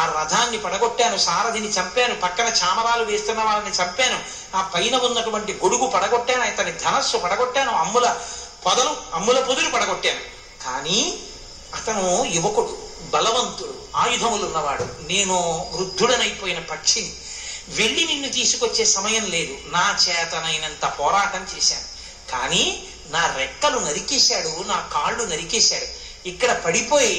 ఆ రథాన్ని పడగొట్టాను, సారథిని చంపాను, పక్కన చామరాలు వేస్తున్న వాళ్ళని చంపాను, ఆ పైన ఉన్నటువంటి గొడుగు పడగొట్టాను, అతని ధనస్సు పడగొట్టాను, అమ్ముల పొదులు పడగొట్టాను. కానీ అతను యువకుడు, బలవంతుడు, ఆయుధములు ఉన్నవాడు. నేను వృద్ధుడనైపోయిన పక్షిని, వెళ్ళి నిన్ను తీసుకొచ్చే సమయం లేదు. నా చేతనైనంత పోరాటం చేశాను, కానీ నా రెక్కలు నరికేశాడు, నా కాళ్ళు నరికేశాడు. ఇక్కడ పడిపోయి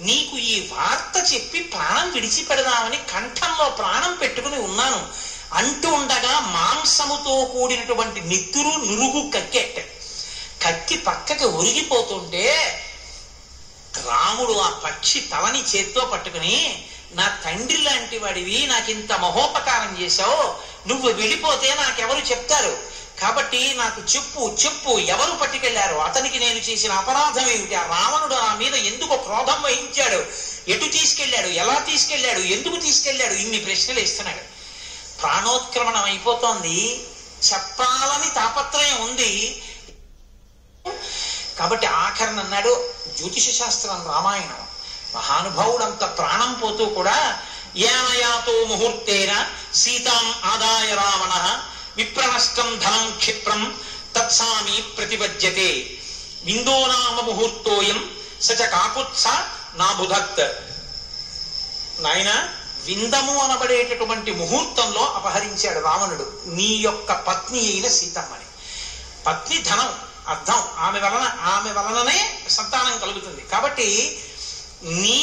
నీకు ఈ వార్త చెప్పి ప్రాణం విడిచిపెడదామని కంఠంలో ప్రాణం పెట్టుకుని ఉన్నాను అంటూ ఉండగా మాంసముతో కూడినటువంటి నెత్తురు నురుగు కక్కి పక్కకి ఒరిగిపోతుంటే రాముడు ఆ పక్షి తలని చేత్తో పట్టుకుని, నా తండ్రి లాంటి వాడివి, నాకింత మహోపకారం చేశావు, నువ్వు వెళ్ళిపోతే నాకెవరు చెప్తారు, కాబట్టి నాకు చెప్పు ఎవరు పట్టుకెళ్లారు, అతనికి నేను చేసిన అపరాధం ఏమిటి, ఆ రావణుడు నా మీద ఎందుకు క్రోధం వహించాడు, ఎటు తీసుకెళ్లాడు, ఎలా తీసుకెళ్లాడు, ఎందుకు తీసుకెళ్లాడు, ఇన్ని ప్రశ్నలు ఇస్తున్నాడు. ప్రాణోత్క్రమణం అయిపోతోంది, చెప్పాలని తాపత్రయం ఉంది. కాబట్టి ఆఖరణ అన్నాడు, జ్యోతిష శాస్త్రం రామాయణం, మహానుభావుడంత ప్రాణం పోతూ కూడా యానయాతో ముహూర్తేన సీతాం ఆదాయ రావణ విప్రనష్టం ధనం క్షిప్రం తత్సామి ప్రతిపద్యతే విందోనామ ముహూర్తోయం సచ కాకుత్స నాబుధత్. నాయన, విందము అనబడేటటువంటి ముహూర్తంలో అపహరించాడు రావణుడు నీ యొక్క పత్ని అయిన సీతమ్మని. పత్ని ధనం అర్థం, ఆమె వలననే సంతానం కలుగుతుంది. కాబట్టి నీ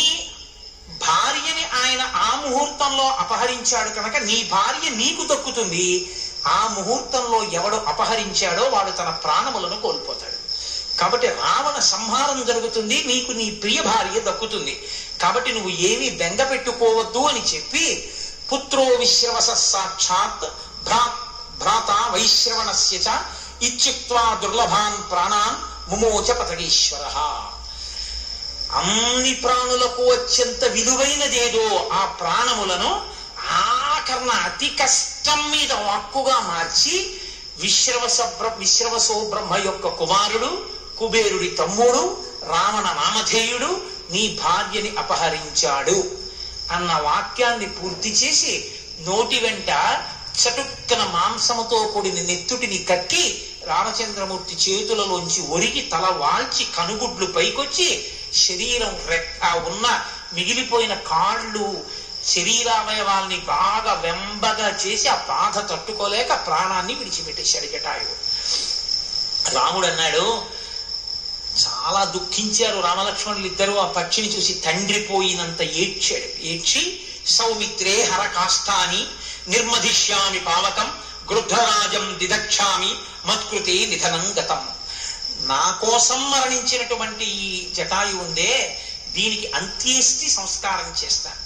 భార్యని ఆయన ఆ ముహూర్తంలో అపహరించాడు కనుక నీ భార్య నీకు దక్కుతుంది. ఆ ముహూర్తంలో ఎవడు అపహరించాడో వాడు తన ప్రాణములను కోల్పోతాడు. కాబట్టి రావణ సంహారం జరుగుతుంది, నీకు నీ ప్రియ భార్య దక్కుతుంది. కాబట్టి నువ్వు ఏమీ బెంగ పెట్టుకోవద్దు అని చెప్పి పుత్రో విశ్రవస సాక్షాత్ భ్రాత వైశ్రవణస్య చ ఇత్యుక్త్వా దుర్లభాన్ ప్రాణాన్ ముమోచ పతడీశ్వర. అన్ని ప్రాణులకు అత్యంత విలువైనదేదో ఆ ప్రాణములను ఆకరణ అతి కష్టం మీద వాక్కుగా మార్చి విశ్రవసో బ్రహ్మ యొక్క కుమారుడు, కుబేరుడి తమ్ముడు, రావణ నామధేయుడు నీ భార్యని అపహరించాడు అన్న వాక్యాన్ని పూర్తి చేసి నోటి వెంట చటుక్కన మాంసముతో కూడిన నెత్తుటిని కక్కి రామచంద్రమూర్తి చేతులలోంచి ఒరిగి తల వాల్చి కనుగుడ్లు పైకొచ్చి శరీరం ఉన్న మిగిలిపోయిన కాళ్ళు శరీరావయవాల్ని బాగా వెంబగా చేసి ఆ బాధ తట్టుకోలేక ప్రాణాన్ని విడిచిపెట్టేశాడు జటాయువు. రాముడు అన్నాడు, చాలా దుఃఖించారు రామలక్ష్మణులు ఇద్దరు ఆ పక్షిని చూసి. తండ్రి పోయినంత ఏడ్చాడు. ఏడ్చి సౌమిత్రే హర కాష్టాని నిర్మధిష్యామి పావకం గృద్ధరాజం దిదక్షామి మత్కృతే నిధనం గతం. నా కోసం మరణించినటువంటి ఈ జటాయు ఉందే, దీనికి అంత్యేష్టి సంస్కారం చేస్తాను.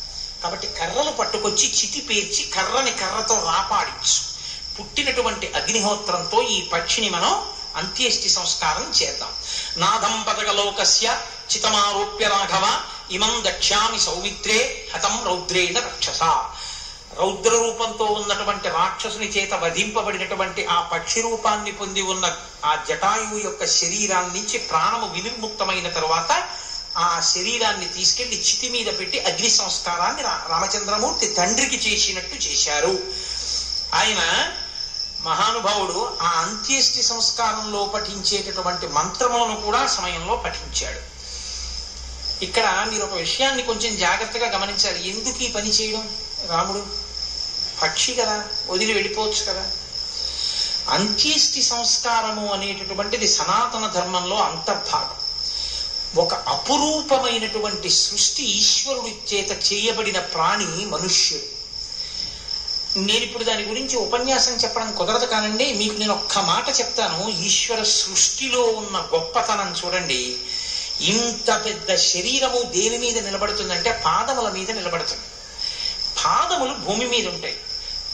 కాబట్టి కర్రలు పట్టుకొచ్చి చితి పేర్చి కర్రతో రాపాడించు. పుట్టినటువంటి అగ్నిహోత్రంతో ఈ పక్షిని మనం అంత్యేష్టి సంస్కారం చేద్దాం. నాదం పదగలోకస్య చితమారోప్య రాఘవ ఇమం దక్ష్యామి సౌమిత్రే హతం రౌద్రేణ రక్షస. రౌద్ర రూపంతో ఉన్నటువంటి రాక్షసుని చేత వధింపబడినటువంటి ఆ పక్షి రూపాన్ని పొంది ఉన్న ఆ జటాయువు యొక్క శరీరాన్ని నుంచి ప్రాణము వినిర్ముక్తమైన తరువాత ఆ శరీరాన్ని తీసుకెళ్లి చితి మీద పెట్టి అగ్ని సంస్కారాన్ని రామచంద్రమూర్తి తండ్రికి చేసినట్టు చేశారు. ఆయన మహానుభావుడు ఆ అంత్యేష్టి సంస్కారంలో పఠించేటటువంటి మంత్రములను కూడా సమయంలో పఠించాడు. ఇక్కడ మీరు ఒక విషయాన్ని కొంచెం జాగ్రత్తగా గమనించాలి. ఎందుకు ఈ పని చేయడం? రాముడు పక్షి కదా, వదిలి వెళ్ళిపోవచ్చు కదా. అంత్యేష్టి సంస్కారము అనేటటువంటిది సనాతన ధర్మంలో అంతర్భాగం. ఒక అపురూపమైనటువంటి సృష్టి ఈశ్వరుడి చేత చేయబడిన ప్రాణి మనుష్యుడు. నేను ఇప్పుడు దాని గురించి ఉపన్యాసం చెప్పడం కుదరదు కానండి, మీకు నేను ఒక్క మాట చెప్తాను. ఈశ్వర సృష్టిలో ఉన్న గొప్పతనం చూడండి. ఇంత పెద్ద శరీరము దేని మీద నిలబడుతుందంటే పాదముల మీద నిలబడుతుంది. పాదములు భూమి మీద ఉంటాయి.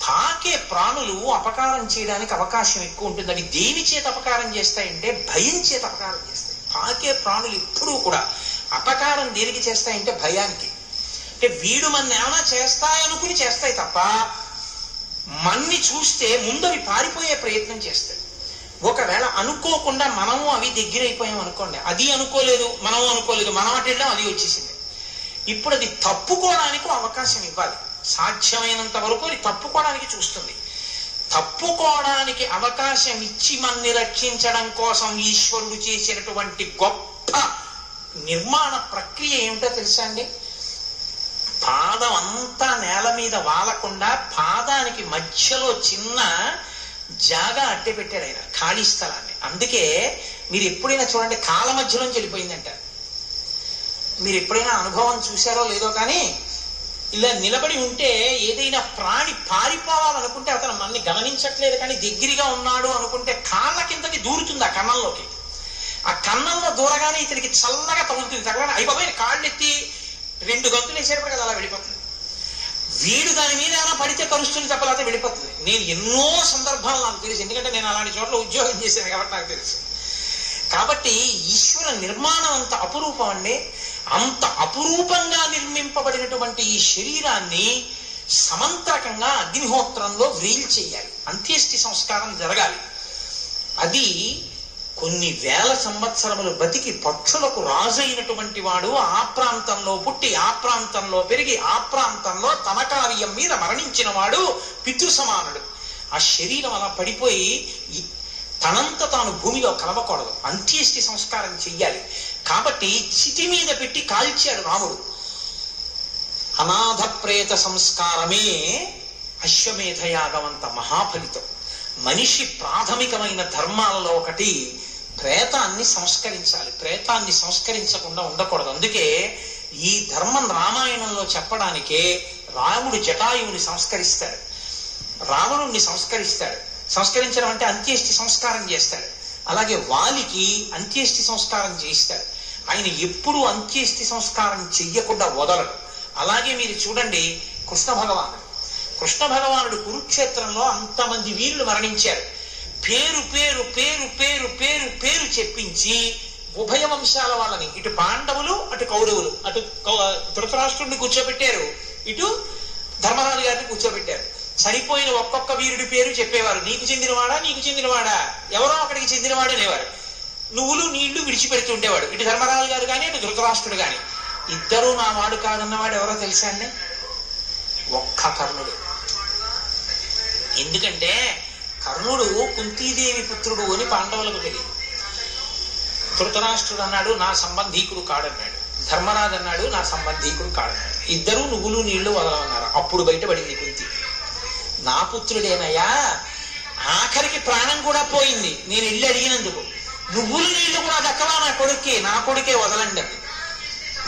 పాకే ప్రాణులు అపకారం చేయడానికి అవకాశం ఎక్కువ ఉంటుంది. అవి దేని చేత అపకారం చేస్తాయంటే భయం చేత అపకారం చేస్తాయి. పాకే ప్రాణులు ఎప్పుడూ కూడా అపకారం దేనికి చేస్తాయంటే భయానికి. అంటే వీడు మన ఏమైనా చేస్తాయనుకుని చేస్తాయి తప్ప మన్ని చూస్తే ముందు అవి పారిపోయే ప్రయత్నం చేస్తాయి. ఒకవేళ అనుకోకుండా మనము అవి దగ్గరైపోయాం అనుకోండి, అది అనుకోలేదు మనము అనుకోలేదు, మనం అటు వెళ్ళాం అది వచ్చేసింది. ఇప్పుడు అది తప్పుకోవడానికి అవకాశం ఇవ్వాలి. సాధ్యమైనంత వరకు అది తప్పుకోవడానికి చూస్తుంది. తప్పుకోవడానికి అవకాశం ఇచ్చి మన్ని రక్షించడం కోసం ఈశ్వరుడు చేసినటువంటి గొప్ప నిర్మాణ ప్రక్రియ ఏమిటో తెలుసా అండి? పాదం అంతా నేల మీద వాలకుండా పాదానికి మధ్యలో చిన్న జాగా అట్టే పెట్టాడు ఆయన, ఖాళీ స్థలాన్ని. అందుకే మీరు ఎప్పుడైనా చూడండి, కాళ్ళ మధ్యలోంచి వెళ్ళిపోయిందంటారు. మీరు ఎప్పుడైనా అనుభవం చూశారో లేదో కానీ ఇలా నిలబడి ఉంటే ఏదైనా ప్రాణి పారిపోవాలనుకుంటే అతను మనల్ని గమనించట్లేదు కానీ దగ్గరగా ఉన్నాడు అనుకుంటే కాళ్ళ కిందకి దూరుతుంది ఆ కన్నంలోకి. ఆ కన్నంలో దూరగానే ఇతనికి చల్లగా తగులుతుంది. తగలగానే అయిపోయి కాళ్ళు ఎత్తి 2 గంతులు వేసేటప్పుడు కదా అలా వెళ్ళిపోతుంది. వీడు దాని మీద ఏమైనా పడితే కరుస్తుంది చెప్పలేకపోతే వెళ్ళిపోతుంది. నేను ఎన్నో సందర్భాలు నాకు తెలుసు, ఎందుకంటే నేను అలాంటి చోట్ల ఉద్యోగం చేశాను కాబట్టి నాకు తెలుసు. కాబట్టి ఈశ్వర నిర్మాణం అంత అపురూపం అండి. అంత అపురూపంగా నిర్మింపబడినటువంటి ఈ శరీరాన్ని సమంత్రకంగా అగ్నిహోత్రంలో వ్రీల్ చేయాలి, అంత్యేష్టి సంస్కారం జరగాలి. అది కొన్ని వేల సంవత్సరములు బతికి పక్షులకు రాజు అయినటువంటి వాడు ఆ ప్రాంతంలో పుట్టి ఆ ప్రాంతంలో పెరిగి ఆ ప్రాంతంలో తన కార్యం మీద మరణించిన వాడు పితృ సమానుడు. ఆ శరీరం అలా పడిపోయి తనంత తాను భూమిలో కలవకూడదు, అంత్యేష్టి సంస్కారం చెయ్యాలి. కాబట్టి చితి మీద పెట్టి కాల్చాడు రాముడు. అనాథ ప్రేత సంస్కారమే అశ్వమేధయాగమంత మహాఫలితం. మనిషి ప్రాథమికమైన ధర్మాలలో ఒకటి ప్రేతాన్ని సంస్కరించాలి. ప్రేతాన్ని సంస్కరించకుండా ఉండకూడదు. అందుకే ఈ ధర్మం రామాయణంలో చెప్పడానికే రాముడు జటాయువుని సంస్కరిస్తాడు, రావణుణ్ణి సంస్కరిస్తాడు. సంస్కరించడం అంటే అంత్యేష్టి సంస్కారం చేస్తాడు. అలాగే వాలికి అంత్యేష్టి సంస్కారం చేయిస్తాడు. ఆయన ఎప్పుడూ అంత్యేష్టి సంస్కారం చెయ్యకుండా వదలడు. అలాగే మీరు చూడండి కృష్ణ భగవానుడు కురుక్షేత్రంలో అంతమంది వీరులు మరణించారు. పేరు పేరు పేరు పేరు పేరు పేరు చెప్పించి ఉభయ వంశాల వాళ్ళని, ఇటు పాండవులు అటు కౌరవులు, అటు ధృతరాష్ట్రుడిని కూర్చోబెట్టారు, ఇటు ధర్మరాజు గారిని కూర్చోబెట్టారు. చనిపోయిన ఒక్కొక్క వీరుడి పేరు చెప్పేవారు. నీకు చెందినవాడా, నీకు చెందినవాడా, ఎవరో అక్కడికి చెందినవాడు అనేవారు. నువ్వులు నీళ్లు విడిచిపెడుతూ ఉండేవాడు. ఇటు ధర్మరాజు గారు కానీ ఇటు ధృతరాష్ట్రుడు కానీ. ఇద్దరూ నా వాడు కాదన్నవాడు ఎవరో తెలుసా అండి? ఒక్క కర్ణుడు. ఎందుకంటే కర్ణుడు కుంతీదేవి పుత్రుడు అని పాండవులకు తెలియదు. ధృతరాష్ట్రుడు అన్నాడు నా సంబంధీకుడు కాడన్నాడు, ధర్మరాజు అన్నాడు నా సంబంధీకుడు కాడన్నాడు. ఇద్దరూ నువ్వులు నీళ్లు వదలమన్నారు. అప్పుడు బయటపడింది కుంతి, నా పుత్రుడేనయ్యా, ఆఖరికి ప్రాణం కూడా పోయింది నేను వెళ్ళి అడిగినందుకు. నువ్వులు నీళ్లు కూడా దక్కవా నా కొడుకే వదలండి అని.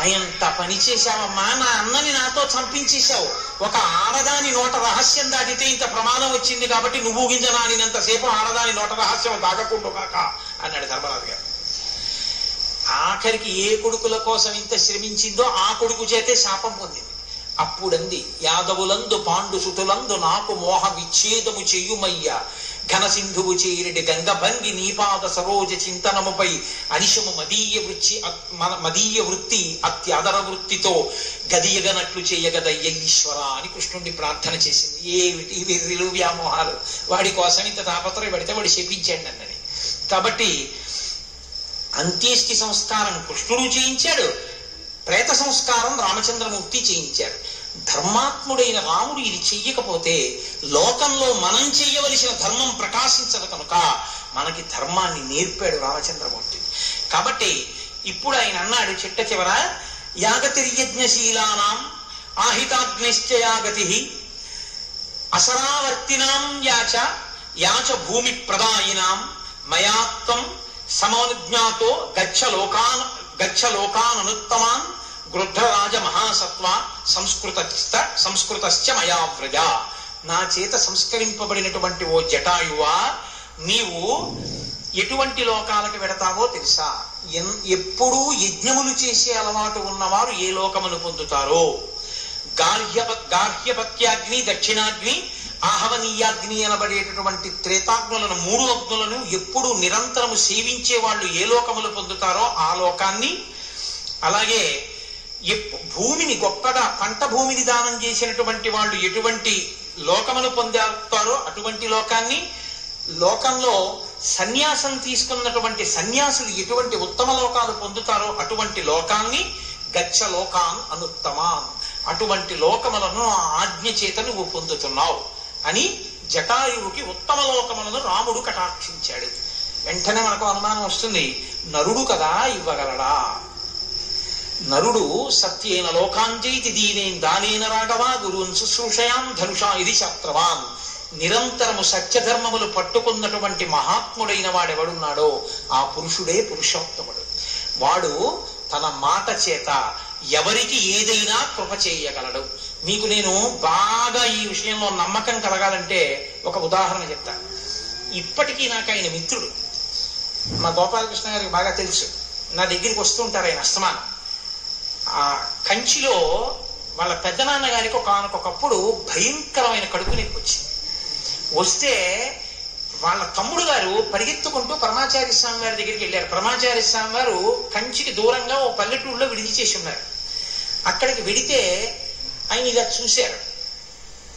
అయంత పని చేశావమ్మా, నా అన్నని నాతో చంపించేశావు. ఒక ఆడదాని నోట రహస్యం దాటితే ఇంత ప్రమాదం వచ్చింది కాబట్టి నువ్వు గింజనాడినంతసేపు ఆడదాని నోట రహస్యం దాగకుండా కాక అన్నాడు ధర్మరాజు గారు. ఆఖరికి ఏ కొడుకుల కోసం ఇంత శ్రమించిందో ఆ కొడుకు చేతే శాపం పొందింది. అప్పుడంది యాదవులందు పాండు సుతులందు నాకు మోహ విచ్ఛేదము చెయ్యుమయ్య, ఘనసింధువు చేరిడి గంగభంగి నీపాద సరోజ చింతనముపై అనిశము మదీయ వృత్తి అత్యాదర వృత్తితో గదియగనట్లు చేయగదయ్య ఈశ్వర అని కృష్ణుడిని ప్రార్థన చేసింది. ఏమిటి వెర్రిలు వ్యామోహాలు, వాడి కోసం ఇంత తాపత్రయ పడితే వాడు శపించండి అన్నది. కాబట్టి అంత్యేష్టి సంస్కారం కృష్ణుడు చేయించాడు, ప్రేత సంస్కారం రామచంద్రమూర్తి చేయించారు. ధర్మాత్ముడైన రాముడు ఇది చెయ్యకపోతే లోకంలో మనం చెయ్యవలసిన ధర్మం ప్రకాశించదు కనుక మనకి ధర్మాన్ని నేర్పాడు రామచంద్రమూర్తి. కాబట్టి ఇప్పుడు ఆయన అన్నాడు చిట్ట చివర, యాగతిర్యజ్ఞశీలానాం ఆహితాగ్నిశ్చయాగతి అసరావర్తినాం యాచ భూమి ప్రదాయినాం మయాత్వం సమనుజ్ఞాతో గచ్చ లోకాననుత్తమాన్ గృధ్రరాజ మహాసత్వ సంస్కృతశ్చ మయా వ్రజ. నా చేత సంస్కరింపబడినటువంటి ఓ జటాయువా, నీవు ఎటువంటి లోకాలకు వెడతావో తెలుసా? ఎప్పుడూ యజ్ఞములు చేసే అలవాటు ఉన్నవారు ఏ లోకమును పొందుతారో, గార్హ్యపత్యాగ్ని దక్షిణాగ్ని ఆహవనీయాగ్ని అనబడేటటువంటి త్రేతాగ్నులను, 3 అగ్నులను ఎప్పుడు నిరంతరము సేవించే వాళ్ళు ఏ లోకములు పొందుతారో ఆ లోకాన్ని, అలాగే భూమిని గొప్పగా పంట భూమిని దానం చేసినటువంటి వాళ్ళు ఎటువంటి లోకమును పొందుతారో అటువంటి లోకాన్ని, లోకంలో సన్యాసం తీసుకున్నటువంటి సన్యాసులు ఎటువంటి ఉత్తమ లోకాలు పొందుతారో అటువంటి లోకాన్ని గచ్చ లోకాన్ అనుత్తమాన్, అటువంటి లోకములను ఆ ఆజ్ఞ చేత నువ్వు పొందుతున్నావు అని జటాయువుకి ఉత్తమ లోకములను రాముడు కటాక్షించాడు. వెంటనే మనకు అనుమానం వస్తుంది, నరుడు కదా ఇవ్వగలడా? నరుడు సత్యేన లోకాంజైతి దీనేన్ దానేన రాఘవా గురున్ శుశ్రూషయాం ధనుషా ఇది శాస్త్రవాన్. నిరంతరము సత్యధర్మములు పట్టుకున్నటువంటి మహాత్ముడైన వాడెవడున్నాడో ఆ పురుషుడే పురుషోత్తముడు. వాడు తన మాట చేత ఎవరికి ఏదైనా కృప చేయగలడు. మీకు నేను బాగా ఈ విషయంలో నమ్మకం కలగాలంటే ఒక ఉదాహరణ చెప్తాను. ఇప్పటికీ నాకు ఆయన మిత్రుడు, మా గోపాలకృష్ణ గారికి బాగా తెలుసు. నా దగ్గరికి వస్తుంటారు ఆయన అస్తమానం. ఆ కంచిలో వాళ్ళ పెద్దనాన్న గారికి ఒకనకొకప్పుడు భయంకరమైన కడుపు నొప్పి వచ్చింది. వస్తే వాళ్ళ తమ్ముడు గారు పరిగెత్తుకుంటూ పరమాచార్య స్వామి వారి దగ్గరికి వెళ్ళారు. పరమాచార్య స్వామి వారు కంచికి దూరంగా ఓ పల్లెటూరులో విడిది చేసి ఉన్నారు. అక్కడికి వెడితే ఆయన ఇలా చూశారు.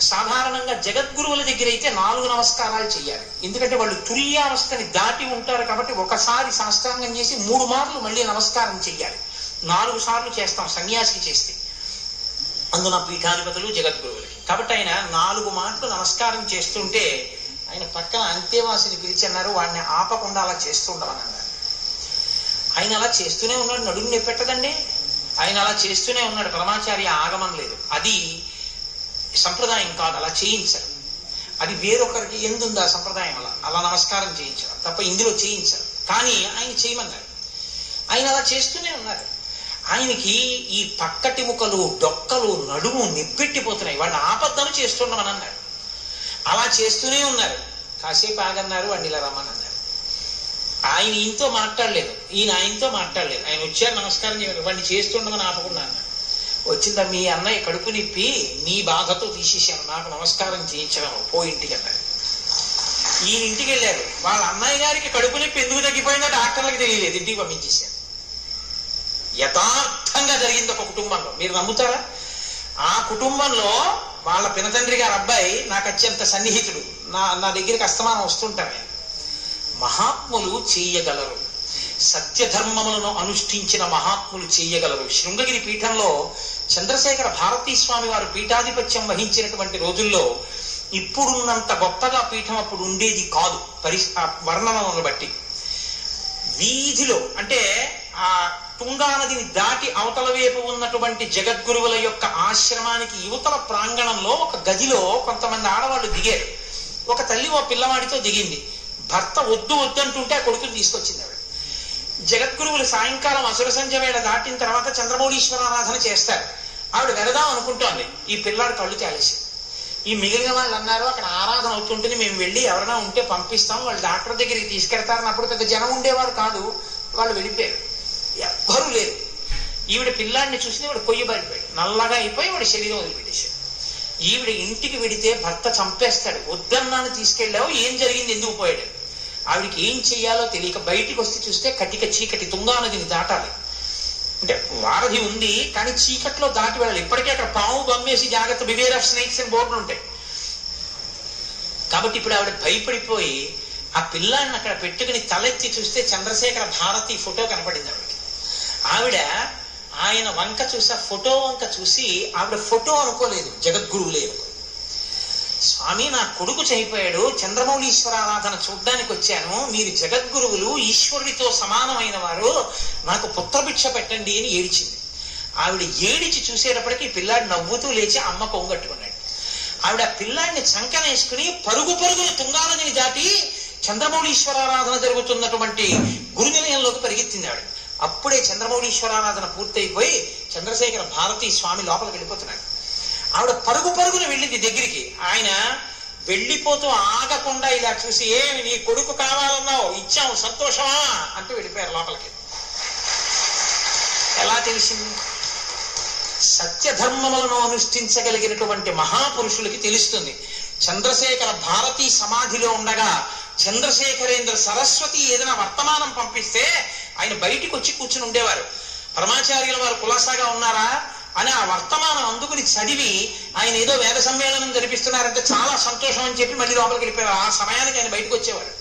సాధారణంగా జగద్గురువుల దగ్గర అయితే 4 నమస్కారాలు చెయ్యాలి. ఎందుకంటే వాళ్ళు తుల్యావస్థని దాటి ఉంటారు కాబట్టి ఒకసారి సాష్టాంగం చేసి 3 మార్లు మళ్ళీ నమస్కారం చెయ్యాలి. 4 సార్లు చేస్తాం సన్యాసికి చేస్తే, అందున పీఠాధిపతులు జగద్గురువులకి. కాబట్టి ఆయన 4 మాటలు నమస్కారం చేస్తుంటే ఆయన పక్కన అంతేవాసిని పిలిచి అన్నారు, వాడిని ఆపకుండా అలా చేస్తూ ఉండమని అన్నారు. ఆయన అలా చేస్తూనే ఉన్నాడు. నడుము నొప్పెట్టదండి. ఆయన అలా చేస్తూనే ఉన్నాడు. పరమాచార్య ఆగమం లేదు. అది సంప్రదాయం కాదు, అలా చేయించరు. అది వేరొకరికి ఎందుంది ఆ సంప్రదాయం అలా నమస్కారం చేయించడం తప్ప ఇందులో చేయించరు. కానీ ఆయన చేయమన్నారు. ఆయన అలా చేస్తూనే ఉన్నారు. ఆయనకి ఈ పక్కటి ముఖలు, డొక్కలు, నడుము నిప్పెట్టిపోతున్నాయి. వాడిని ఆపద్దను చేస్తుండమని అన్నారు. అలా చేస్తూనే ఉన్నారు. కాసేపు ఆగన్నారు. వాడిని ఇలా రమ్మని అన్నారు. ఆయన ఈయనతో మాట్లాడలేదు, ఈయన ఆయనతో మాట్లాడలేదు. ఆయన వచ్చారు, నమస్కారం చేయలేదు. వాడిని చేస్తుండమని ఆపకుండా అన్నారు. వచ్చిందా మీ అన్నయ్య కడుపు నిప్పి నీ బాధతో తీసేశాను, నాకు నమస్కారం చేయించడం, పో ఇంటికి అన్నారు. ఈయన ఇంటికి వెళ్ళారు. వాళ్ళ అన్నయ్య గారికి కడుపు నొప్పి ఎందుకు తగ్గిపోయిందో డాక్టర్లకు తెలియలేదు, ఇంటికి పంపించేశారు. యథార్థంగా జరిగింది ఒక కుటుంబంలో. మీరు నమ్ముతారా? ఆ కుటుంబంలో వాళ్ళ పినతండ్రి గారి అబ్బాయి నాకు అత్యంత సన్నిహితుడు. నా దగ్గరికి అస్తమానం వస్తుంటారు. మహాత్ములు చేయగలరు, సత్యధర్మములను అనుష్ఠించిన మహాత్ములు చేయగలరు. శృంగగిరి పీఠంలో చంద్రశేఖర భారతీ స్వామి వారు పీఠాధిపత్యం వహించినటువంటి రోజుల్లో ఇప్పుడున్నంత గొప్పగా పీఠం అప్పుడు ఉండేది కాదు. వర్ణనలను బట్టి వీధిలో అంటే ఆ తుంగా నదిని దాటి అవతల వైపు ఉన్నటువంటి జగద్గురువుల యొక్క ఆశ్రమానికి యువతల ప్రాంగణంలో ఒక గదిలో కొంతమంది ఆడవాళ్ళు దిగారు. ఒక తల్లి ఓ పిల్లవాడితో దిగింది. భర్త వద్దు వద్దంటుంటే ఆ కొడుకుని తీసుకొచ్చింది ఆవిడ. జగద్గురువులు సాయంకాలం అసుర సంధ్య వేళ దాటిన తర్వాత చంద్రమౌళీశ్వరారాధన చేస్తారు. ఆవిడ వెళదాం అనుకుంటోంది. ఈ పిల్లాడు కళ్ళు తేలేసి. ఈ మిగిలిన వాళ్ళు అన్నారు, అక్కడ ఆరాధన అవుతుంటుంది, మేము వెళ్ళి ఎవరైనా ఉంటే పంపిస్తాం, వాళ్ళు డాక్టర్ దగ్గరికి తీసుకెడతారని. అప్పుడు పెద్ద జనం ఉండేవారు కాదు, వాళ్ళు వెళ్ళిపోయారు, ఎవ్వరూ లేరు. ఈవిడ పిల్లాడిని చూసి వాడు కొయ్యబారిపోయాడు, నల్లగా అయిపోయి వాడి శరీరం వదిలిపెట్టేశాడు. ఈవిడ ఇంటికి వెడితే భర్త చంపేస్తాడు. వద్దన్నాను తీసుకెళ్ళావు, ఏం జరిగింది, ఎందుకు పోయాడు? ఆవిడికి ఏం చెయ్యాలో తెలియక బయటికి వస్తే చూస్తే కటిక చీకటి, తుంగా నదిని దాటాలి. అంటే వారధి ఉంది కానీ చీకట్లో దాటి వెళ్ళాలి. ఇప్పటికే అక్కడ పాము బమ్మేసి జాగ్రత్త, బివేర్ ఆఫ్ స్నేక్స్ అని బోర్డులు ఉంటాయి. కాబట్టి ఇప్పుడు ఆవిడ భయపడిపోయి ఆ పిల్లాన్ని అక్కడ పెట్టుకుని తలెత్తి చూస్తే చంద్రశేఖర భారతి ఫోటో కనపడింది ఆవిడకి. ఆవిడ ఆయన వంక చూసి, ఆ ఫోటో వంక చూసి ఆవిడ ఫోటో అనుకోలేదు, జగద్గురువులే అనుకో. స్వామి, నా కొడుకు చనిపోయాడు, చంద్రమౌళీశ్వరారాధన చూడ్డానికి వచ్చాను, మీరు జగద్గురువులు, ఈశ్వరుడితో సమానమైన వారు, నాకు పుత్రభిక్ష పెట్టండి అని ఏడిచింది. ఆవిడ ఏడిచి చూసేటప్పటికి పిల్లాడు నవ్వుతూ లేచి అమ్మ కొంగట్టుకున్నాడు. ఆవిడ పిల్లాడిని చంకనేసుకుని పరుగు పరుగున తుంగానదిని దాటి చంద్రమౌళీశ్వరారాధన జరుగుతున్నటువంటి గురునిలయంలోకి పరిగెత్తింది ఆవిడ. అప్పుడే చంద్రమౌళీశ్వరారాధన పూర్తయిపోయి చంద్రశేఖర భారతీ స్వామి లోపలికి వెళ్ళిపోతున్నాడు. ఆవిడ పరుగు పరుగున వెళ్ళింది దగ్గరికి. ఆయన వెళ్ళిపోతూ ఆగకుండా ఇలా చూసి, ఏమి నీ కొడుకు కావాలన్నావు, ఇచ్చాం, సంతోషమా అంటూ వెళ్ళిపోయారు లోపలికి. ఎలా తెలిసింది? సత్యధర్మములను అనుష్ఠించగలిగినటువంటి మహాపురుషులకి తెలుస్తుంది. చంద్రశేఖర భారతీ సమాధిలో ఉండగా చంద్రశేఖరేంద్ర సరస్వతి ఏదైనా వర్తమానం పంపిస్తే ఆయన బయటికి వచ్చి కూర్చుని ఉండేవారు. పరమాచార్యుల వారు కులాసాగా ఉన్నారా అని ఆ వర్తమానం అందుకుని చదివి ఆయన ఏదో వేద సమ్మేళనం జరిపిస్తున్నారంటే చాలా సంతోషం అని చెప్పి మళ్ళీ లోపలికి వెళ్ళిపోయారు. ఆ సమయానికి ఆయన బయటకు వచ్చేవారు.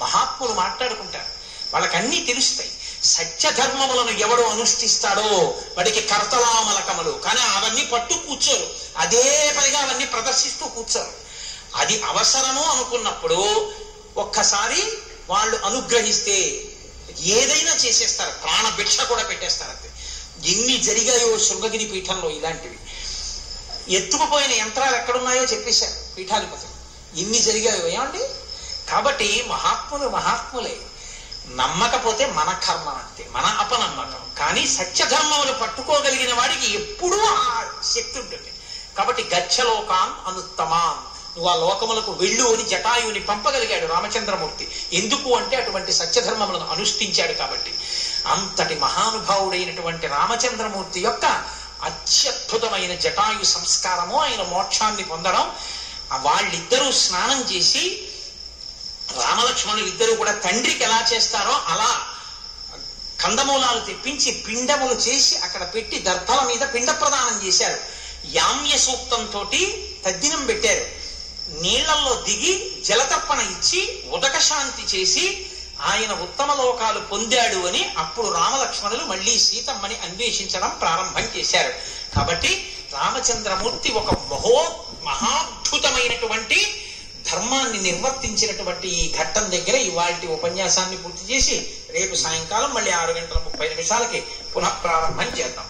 మహాత్ములు మాట్లాడుకుంటారు, వాళ్ళకి అన్నీ తెలుస్తాయి. సత్యధర్మములను ఎవడు అనుష్ఠిస్తాడో వాడికి కర్తలామలకములు. కానీ అవన్నీ పట్టు కూర్చోరు, అదే పనిగా అవన్నీ ప్రదర్శిస్తూ కూర్చోరు. అది అవసరము అనుకున్నప్పుడు ఒక్కసారి వాళ్ళు అనుగ్రహిస్తే ఏదైనా చేసేస్తారు, ప్రాణభిక్ష కూడా పెట్టేస్తారు. అంతే. ఎన్ని జరిగాయో శృంగగిరి పీఠంలో ఇలాంటివి. ఎత్తుకుపోయిన యంత్రాలు ఎక్కడున్నాయో చెప్పేశారు పీఠాధిపతులు. ఎన్ని జరిగాయో ఏమండి. కాబట్టి మహాత్ములే. నమ్మకపోతే మన కర్మ, అంతే, మన అపనమ్మకం. కానీ సత్యధర్మములు పట్టుకోగలిగిన వాడికి ఎప్పుడూ ఆ శక్తి ఉంటుంది. కాబట్టి గచ్చలోకాన్ అనుత్తమాన్, నువ్వు ఆ లోకములకు వెళ్ళు అని జటాయుని పంపగలిగాడు రామచంద్రమూర్తి. ఎందుకు అంటే అటువంటి సత్యధర్మములను అనుష్ఠించాడు కాబట్టి. అంతటి మహానుభావుడైనటువంటి రామచంద్రమూర్తి యొక్క అత్యద్భుతమైన జటాయు సంస్కారము, ఆయన మోక్షాన్ని పొందడం. వాళ్ళిద్దరూ స్నానం చేసి రామలక్ష్మణులు ఇద్దరు కూడా తండ్రికి ఎలా చేస్తారో అలా కందమూలాలు తెప్పించి పిండములు చేసి అక్కడ పెట్టి దర్భల మీద పిండ ప్రదానం చేశారు. యామ్య సూక్తంతో తద్దినం పెట్టారు. నీళ్లలో దిగి జలతర్పణ ఇచ్చి ఉదక శాంతి చేసి ఆయన ఉత్తమ లోకాలు పొందాడు అని అప్పుడు రామలక్ష్మణులు మళ్ళీ సీతమ్మని అన్వేషించడం ప్రారంభం చేశారు. కాబట్టి రామచంద్రమూర్తి ఒక మహాద్భుతమైనటువంటి ధర్మాన్ని నిర్వర్తించినటువంటి ఈ ఘట్టం దగ్గర ఇవాల్టి ఉపన్యాసాన్ని పూర్తి చేసి రేపు సాయంకాలం మళ్ళీ 6:30 పునః ప్రారంభం చేద్దాం.